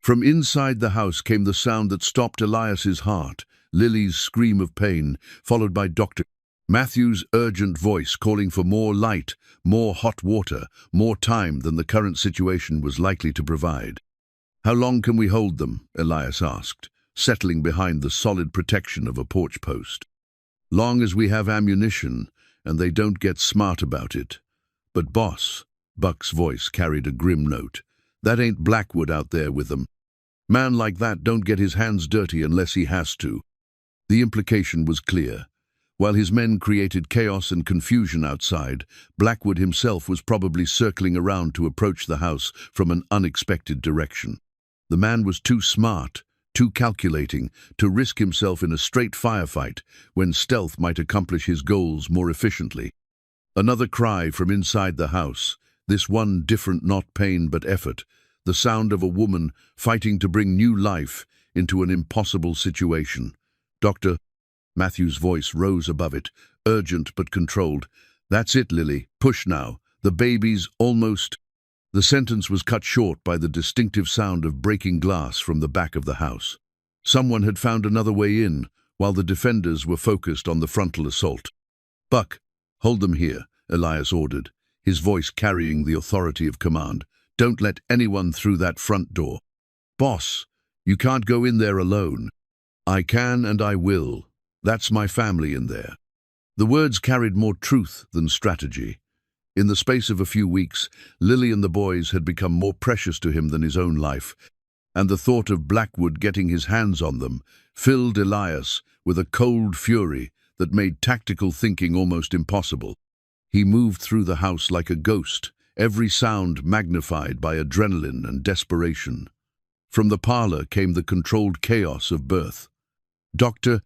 From inside the house came the sound that stopped Elias's heart, Lily's scream of pain, followed by Dr. Matthew's urgent voice calling for more light, more hot water, more time than the current situation was likely to provide. "How long can we hold them?" Elias asked, settling behind the solid protection of a porch post. "Long as we have ammunition, and they don't get smart about it. But boss," Buck's voice carried a grim note, "that ain't Blackwood out there with them. Man like that don't get his hands dirty unless he has to." The implication was clear. While his men created chaos and confusion outside, Blackwood himself was probably circling around to approach the house from an unexpected direction. The man was too smart, too calculating, to risk himself in a straight firefight when stealth might accomplish his goals more efficiently. Another cry from inside the house, this one different, not pain but effort, the sound of a woman fighting to bring new life into an impossible situation. "Dr. Matthew's voice rose above it, urgent but controlled. "That's it, Lily. Push now. The baby's almost—" The sentence was cut short by the distinctive sound of breaking glass from the back of the house. Someone had found another way in, while the defenders were focused on the frontal assault. "Buck, hold them here," Elias ordered, his voice carrying the authority of command. "Don't let anyone through that front door." "Boss, you can't go in there alone." "I can and I will. That's my family in there." The words carried more truth than strategy. In the space of a few weeks, Lily and the boys had become more precious to him than his own life, and the thought of Blackwood getting his hands on them filled Elias with a cold fury that made tactical thinking almost impossible. He moved through the house like a ghost, every sound magnified by adrenaline and desperation. From the parlor came the controlled chaos of birth. Dr.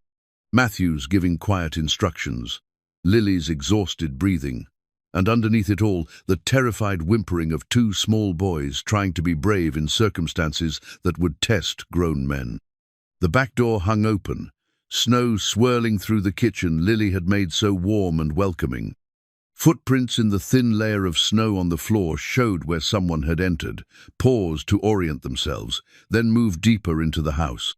Matthews giving quiet instructions, Lily's exhausted breathing, and underneath it all, the terrified whimpering of 2 small boys trying to be brave in circumstances that would test grown men. The back door hung open, snow swirling through the kitchen Lily had made so warm and welcoming. Footprints in the thin layer of snow on the floor showed where someone had entered, paused to orient themselves, then moved deeper into the house.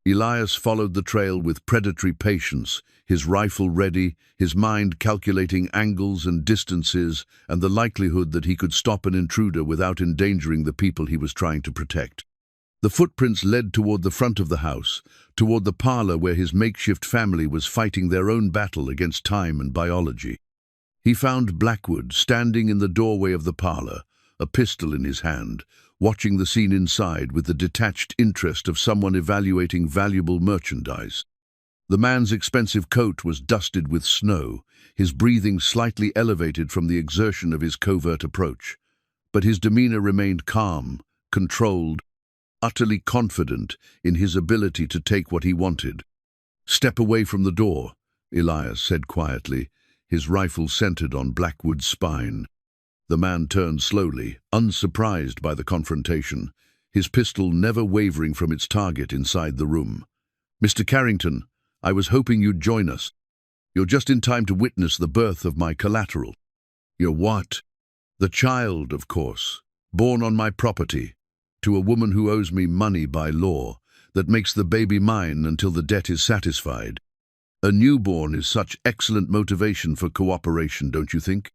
Elias followed the trail with predatory patience, his rifle ready, his mind calculating angles and distances and the likelihood that he could stop an intruder without endangering the people he was trying to protect. The footprints led toward the front of the house, toward the parlor where his makeshift family was fighting their own battle against time and biology. He found Blackwood standing in the doorway of the parlor, a pistol in his hand, watching the scene inside with the detached interest of someone evaluating valuable merchandise. The man's expensive coat was dusted with snow, his breathing slightly elevated from the exertion of his covert approach. But his demeanor remained calm, controlled, utterly confident in his ability to take what he wanted. "Step away from the door," Elias said quietly, his rifle centered on Blackwood's spine. The man turned slowly, unsurprised by the confrontation, his pistol never wavering from its target inside the room. "Mr. Carrington, I was hoping you'd join us. You're just in time to witness the birth of my collateral." "Your what?" "The child, of course, born on my property, to a woman who owes me money by law, that makes the baby mine until the debt is satisfied. A newborn is such excellent motivation for cooperation, don't you think?"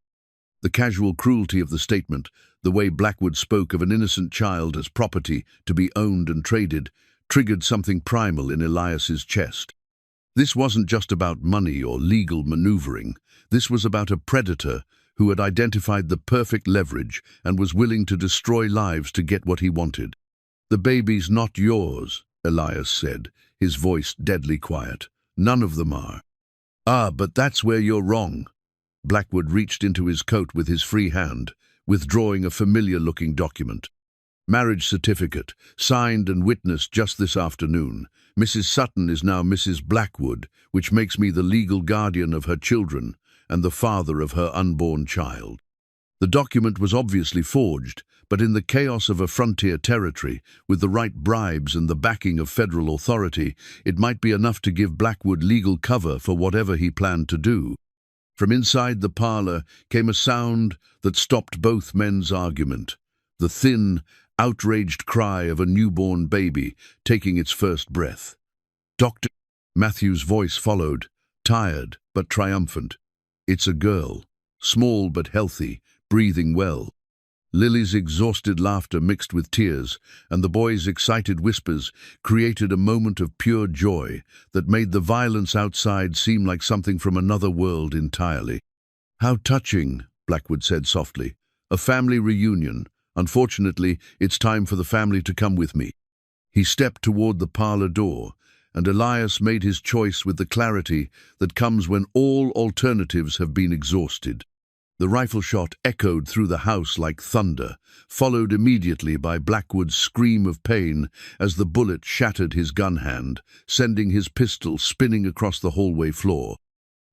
The casual cruelty of the statement, the way Blackwood spoke of an innocent child as property to be owned and traded, triggered something primal in Elias's chest. This wasn't just about money or legal maneuvering. This was about a predator who had identified the perfect leverage and was willing to destroy lives to get what he wanted. "The baby's not yours," Elias said, his voice deadly quiet. "None of them are." "Ah, but that's where you're wrong." Blackwood reached into his coat with his free hand, withdrawing a familiar-looking document. "Marriage certificate, signed and witnessed just this afternoon. Mrs. Sutton is now Mrs. Blackwood, which makes me the legal guardian of her children and the father of her unborn child." The document was obviously forged, but in the chaos of a frontier territory, with the right bribes and the backing of federal authority, it might be enough to give Blackwood legal cover for whatever he planned to do. From inside the parlor came a sound that stopped both men's argument: the thin, outraged cry of a newborn baby taking its first breath. "Dr." Matthew's voice followed, tired but triumphant. "It's a girl, small but healthy, breathing well." Lily's exhausted laughter mixed with tears, and the boy's excited whispers created a moment of pure joy that made the violence outside seem like something from another world entirely. "How touching," Blackwood said softly. "A family reunion. Unfortunately, it's time for the family to come with me." He stepped toward the parlor door, and Elias made his choice with the clarity that comes when all alternatives have been exhausted. The rifle shot echoed through the house like thunder, followed immediately by Blackwood's scream of pain as the bullet shattered his gun hand, sending his pistol spinning across the hallway floor.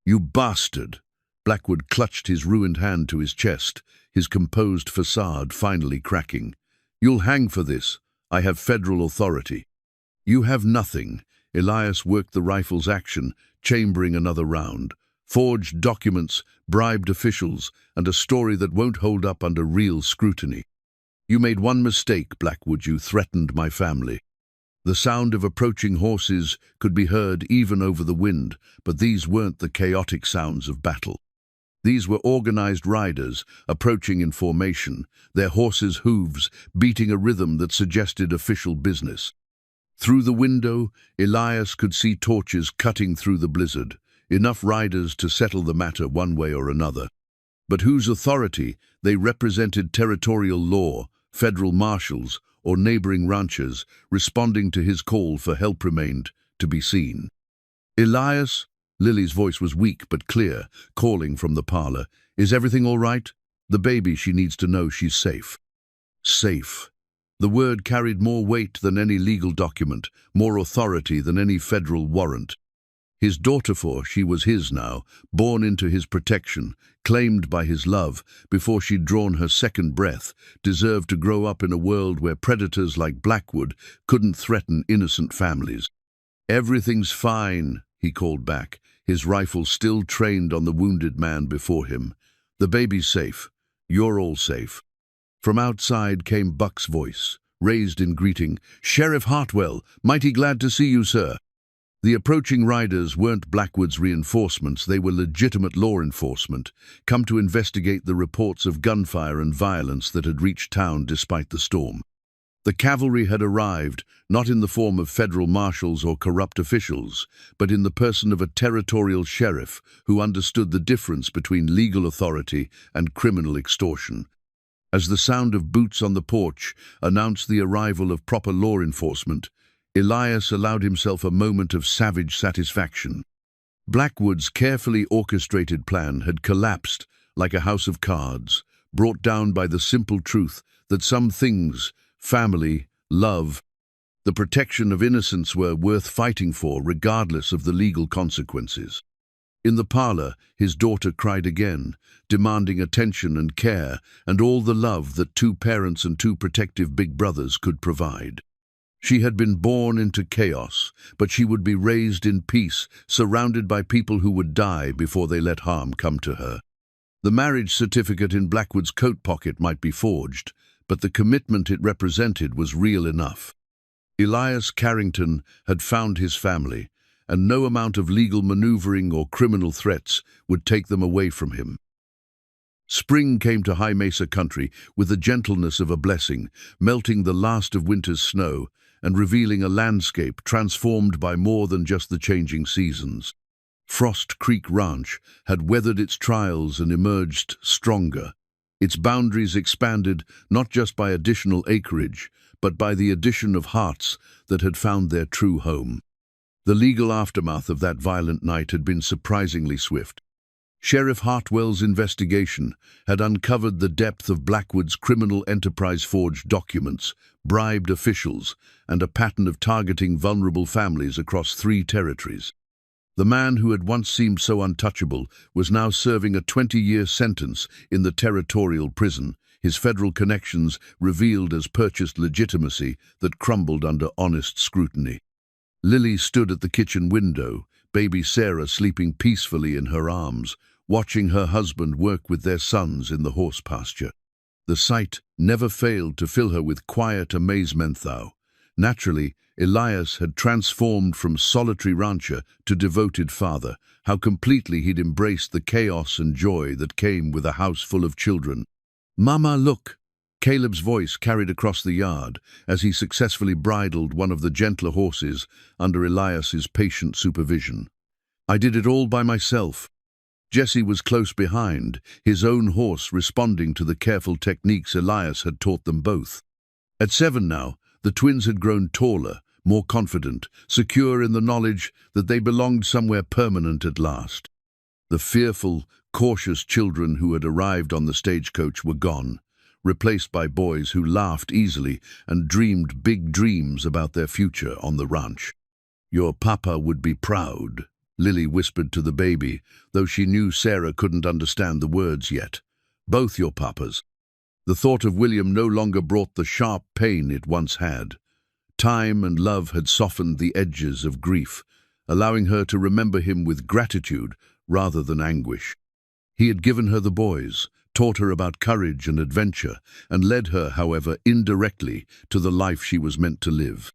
"You bastard!" Blackwood clutched his ruined hand to his chest, his composed facade finally cracking. "You'll hang for this. I have federal authority." "You have nothing." Elias worked the rifle's action, chambering another round. "Forged documents, bribed officials, and a story that won't hold up under real scrutiny." "You made one mistake, Blackwood. You threatened my family." The sound of approaching horses could be heard even over the wind, but these weren't the chaotic sounds of battle. These were organized riders, approaching in formation, their horses' hooves beating a rhythm that suggested official business. Through the window, Elias could see torches cutting through the blizzard, enough riders to settle the matter one way or another. But whose authority? They represented territorial law, federal marshals, or neighboring ranchers responding to his call for help remained to be seen. "Elias?" Lily's voice was weak but clear, calling from the parlor. "Is everything all right? The baby, she needs to know she's safe." Safe. The word carried more weight than any legal document, more authority than any federal warrant. His daughter, for she was his now, born into his protection, claimed by his love, before she'd drawn her second breath, deserved to grow up in a world where predators like Blackwood couldn't threaten innocent families. "Everything's fine," he called back, his rifle still trained on the wounded man before him. "The baby's safe. You're all safe." From outside came Buck's voice, raised in greeting. "Sheriff Hartwell, mighty glad to see you, sir." The approaching riders weren't Blackwood's reinforcements, they were legitimate law enforcement, come to investigate the reports of gunfire and violence that had reached town despite the storm. The cavalry had arrived, not in the form of federal marshals or corrupt officials, but in the person of a territorial sheriff who understood the difference between legal authority and criminal extortion. As the sound of boots on the porch announced the arrival of proper law enforcement, Elias allowed himself a moment of savage satisfaction. Blackwood's carefully orchestrated plan had collapsed like a house of cards, brought down by the simple truth that some things, family, love, the protection of innocence, were worth fighting for regardless of the legal consequences. In the parlor, his daughter cried again, demanding attention and care and all the love that two parents and two protective big brothers could provide. She had been born into chaos, but she would be raised in peace, surrounded by people who would die before they let harm come to her. The marriage certificate in Blackwood's coat pocket might be forged, but the commitment it represented was real enough. Elias Carrington had found his family, and no amount of legal maneuvering or criminal threats would take them away from him. Spring came to High Mesa country with the gentleness of a blessing, melting the last of winter's snow and revealing a landscape transformed by more than just the changing seasons. Frost Creek Ranch had weathered its trials and emerged stronger. Its boundaries expanded not just by additional acreage, but by the addition of hearts that had found their true home. The legal aftermath of that violent night had been surprisingly swift. Sheriff Hartwell's investigation had uncovered the depth of Blackwood's criminal enterprise, forged documents, bribed officials, and a pattern of targeting vulnerable families across 3 territories. The man who had once seemed so untouchable was now serving a 20-year sentence in the territorial prison, his federal connections revealed as purchased legitimacy that crumbled under honest scrutiny. Lily stood at the kitchen window, baby Sarah sleeping peacefully in her arms, watching her husband work with their sons in the horse pasture. The sight never failed to fill her with quiet amazement, though. Naturally, Elias had transformed from solitary rancher to devoted father. How completely he'd embraced the chaos and joy that came with a house full of children. "Mama, look!" Caleb's voice carried across the yard as he successfully bridled one of the gentler horses under Elias's patient supervision. "I did it all by myself." Jesse was close behind, his own horse responding to the careful techniques Elias had taught them both. At 7 now, the twins had grown taller, more confident, secure in the knowledge that they belonged somewhere permanent at last. The fearful, cautious children who had arrived on the stagecoach were gone, replaced by boys who laughed easily and dreamed big dreams about their future on the ranch. "Your papa would be proud," Lily whispered to the baby, though she knew Sarah couldn't understand the words yet. "Both your papas." The thought of William no longer brought the sharp pain it once had. Time and love had softened the edges of grief, allowing her to remember him with gratitude rather than anguish. He had given her the boys, taught her about courage and adventure, and led her, however, indirectly to the life she was meant to live.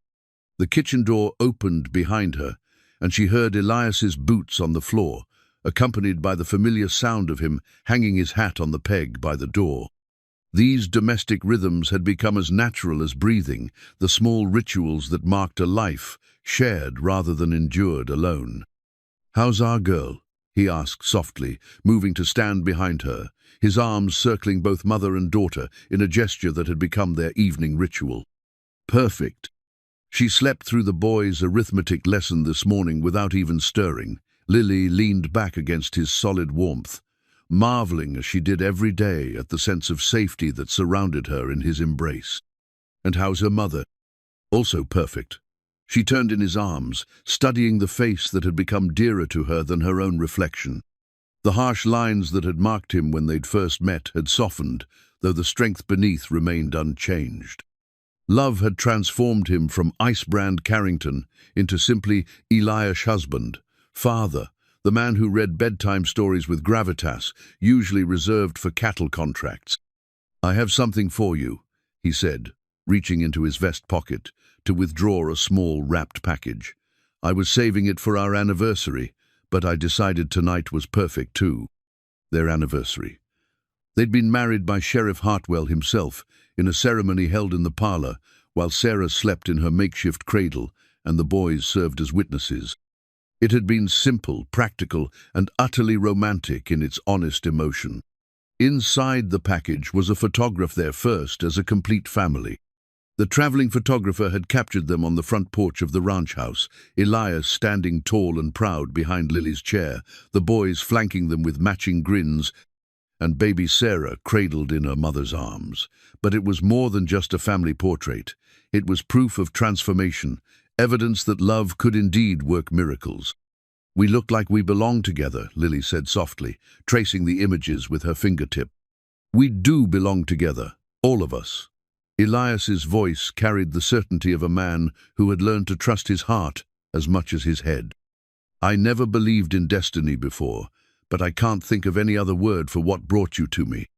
The kitchen door opened behind her, and she heard Elias's boots on the floor, accompanied by the familiar sound of him hanging his hat on the peg by the door. These domestic rhythms had become as natural as breathing, the small rituals that marked a life, shared rather than endured alone. "How's our girl?" he asked softly, moving to stand behind her, his arms circling both mother and daughter in a gesture that had become their evening ritual. "Perfect." She slept through the boys' arithmetic lesson this morning without even stirring. Lily leaned back against his solid warmth, marveling as she did every day at the sense of safety that surrounded her in his embrace. "And how's her mother?" "Also perfect." She turned in his arms, studying the face that had become dearer to her than her own reflection. The harsh lines that had marked him when they'd first met had softened, though the strength beneath remained unchanged. Love had transformed him from Icebrand Carrington into simply Elias' husband, father, the man who read bedtime stories with gravitas, usually reserved for cattle contracts. "I have something for you," he said, reaching into his vest pocket to withdraw a small wrapped package. "I was saving it for our anniversary, but I decided tonight was perfect too." Their anniversary. They'd been married by Sheriff Hartwell himself in a ceremony held in the parlor, while Sarah slept in her makeshift cradle and the boys served as witnesses. It had been simple, practical, and utterly romantic in its honest emotion. Inside the package was a photograph, their first as a complete family. The traveling photographer had captured them on the front porch of the ranch house, Elias standing tall and proud behind Lily's chair, the boys flanking them with matching grins, and baby Sarah cradled in her mother's arms. But it was more than just a family portrait. It was proof of transformation, evidence that love could indeed work miracles. "We look like we belong together," Lily said softly, tracing the images with her fingertip. "We do belong together, all of us." Elias's voice carried the certainty of a man who had learned to trust his heart as much as his head. "I never believed in destiny before, but I can't think of any other word for what brought you to me."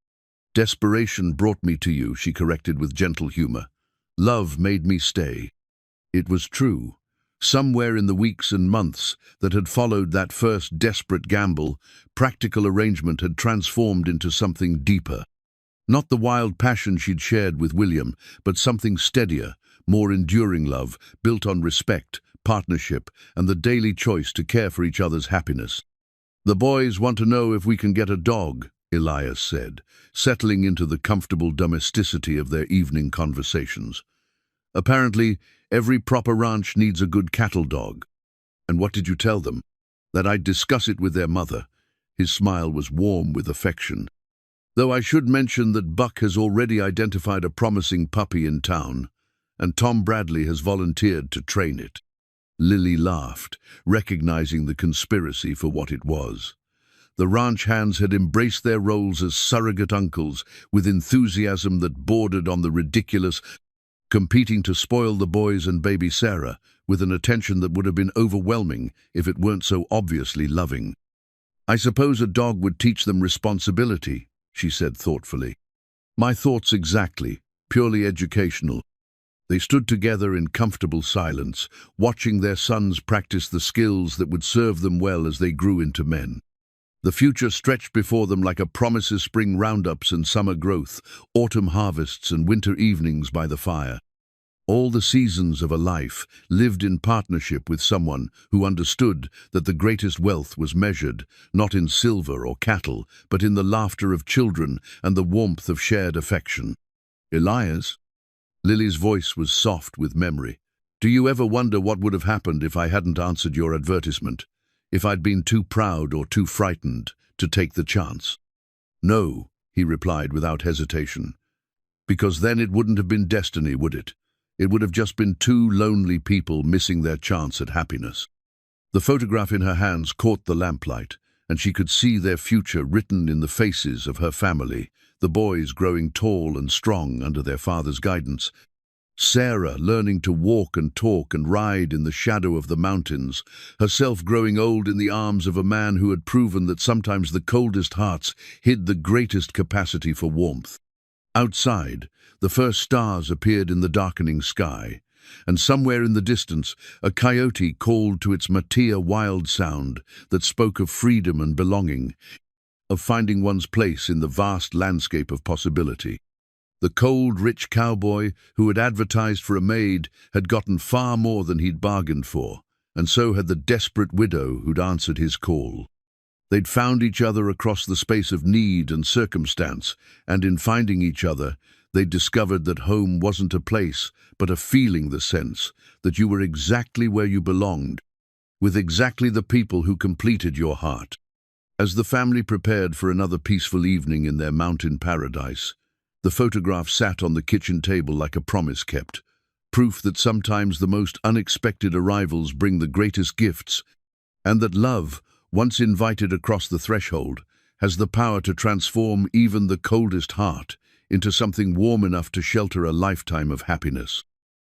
"Desperation brought me to you," she corrected with gentle humor. "Love made me stay." It was true. Somewhere in the weeks and months that had followed that first desperate gamble, practical arrangement had transformed into something deeper. Not the wild passion she'd shared with William, but something steadier, more enduring love, built on respect, partnership, and the daily choice to care for each other's happiness. "The boys want to know if we can get a dog," Elias said, settling into the comfortable domesticity of their evening conversations. "Apparently, every proper ranch needs a good cattle dog." "And what did you tell them?" "That I'd discuss it with their mother." His smile was warm with affection. "Though I should mention that Buck has already identified a promising puppy in town, and Tom Bradley has volunteered to train it." Lily laughed, recognizing the conspiracy for what it was. The ranch hands had embraced their roles as surrogate uncles with enthusiasm that bordered on the ridiculous, competing to spoil the boys and baby Sarah with an attention that would have been overwhelming if it weren't so obviously loving. "I suppose a dog would teach them responsibility," she said thoughtfully. "My thoughts exactly, purely educational." They stood together in comfortable silence, watching their sons practice the skills that would serve them well as they grew into men. The future stretched before them like a promise of spring roundups and summer growth, autumn harvests and winter evenings by the fire. All the seasons of a life lived in partnership with someone who understood that the greatest wealth was measured not in silver or cattle, but in the laughter of children and the warmth of shared affection. "Elias?" Lily's voice was soft with memory. "Do you ever wonder what would have happened if I hadn't answered your advertisement? If I'd been too proud or too frightened to take the chance?" "No," he replied without hesitation. "Because then it wouldn't have been destiny, would it? It would have just been two lonely people missing their chance at happiness." The photograph in her hands caught the lamplight, and she could see their future written in the faces of her family, the boys growing tall and strong under their father's guidance, Sarah learning to walk and talk and ride in the shadow of the mountains, herself growing old in the arms of a man who had proven that sometimes the coldest hearts hid the greatest capacity for warmth. Outside, the first stars appeared in the darkening sky, and somewhere in the distance, a coyote called to its Matia wild sound that spoke of freedom and belonging, of finding one's place in the vast landscape of possibility. The cold, rich cowboy who had advertised for a maid had gotten far more than he'd bargained for, and so had the desperate widow who'd answered his call. They'd found each other across the space of need and circumstance, and in finding each other, they'd discovered that home wasn't a place, but a feeling, the sense that you were exactly where you belonged, with exactly the people who completed your heart. As the family prepared for another peaceful evening in their mountain paradise, the photograph sat on the kitchen table like a promise kept, proof that sometimes the most unexpected arrivals bring the greatest gifts, and that love, once invited across the threshold, has the power to transform even the coldest heart into something warm enough to shelter a lifetime of happiness.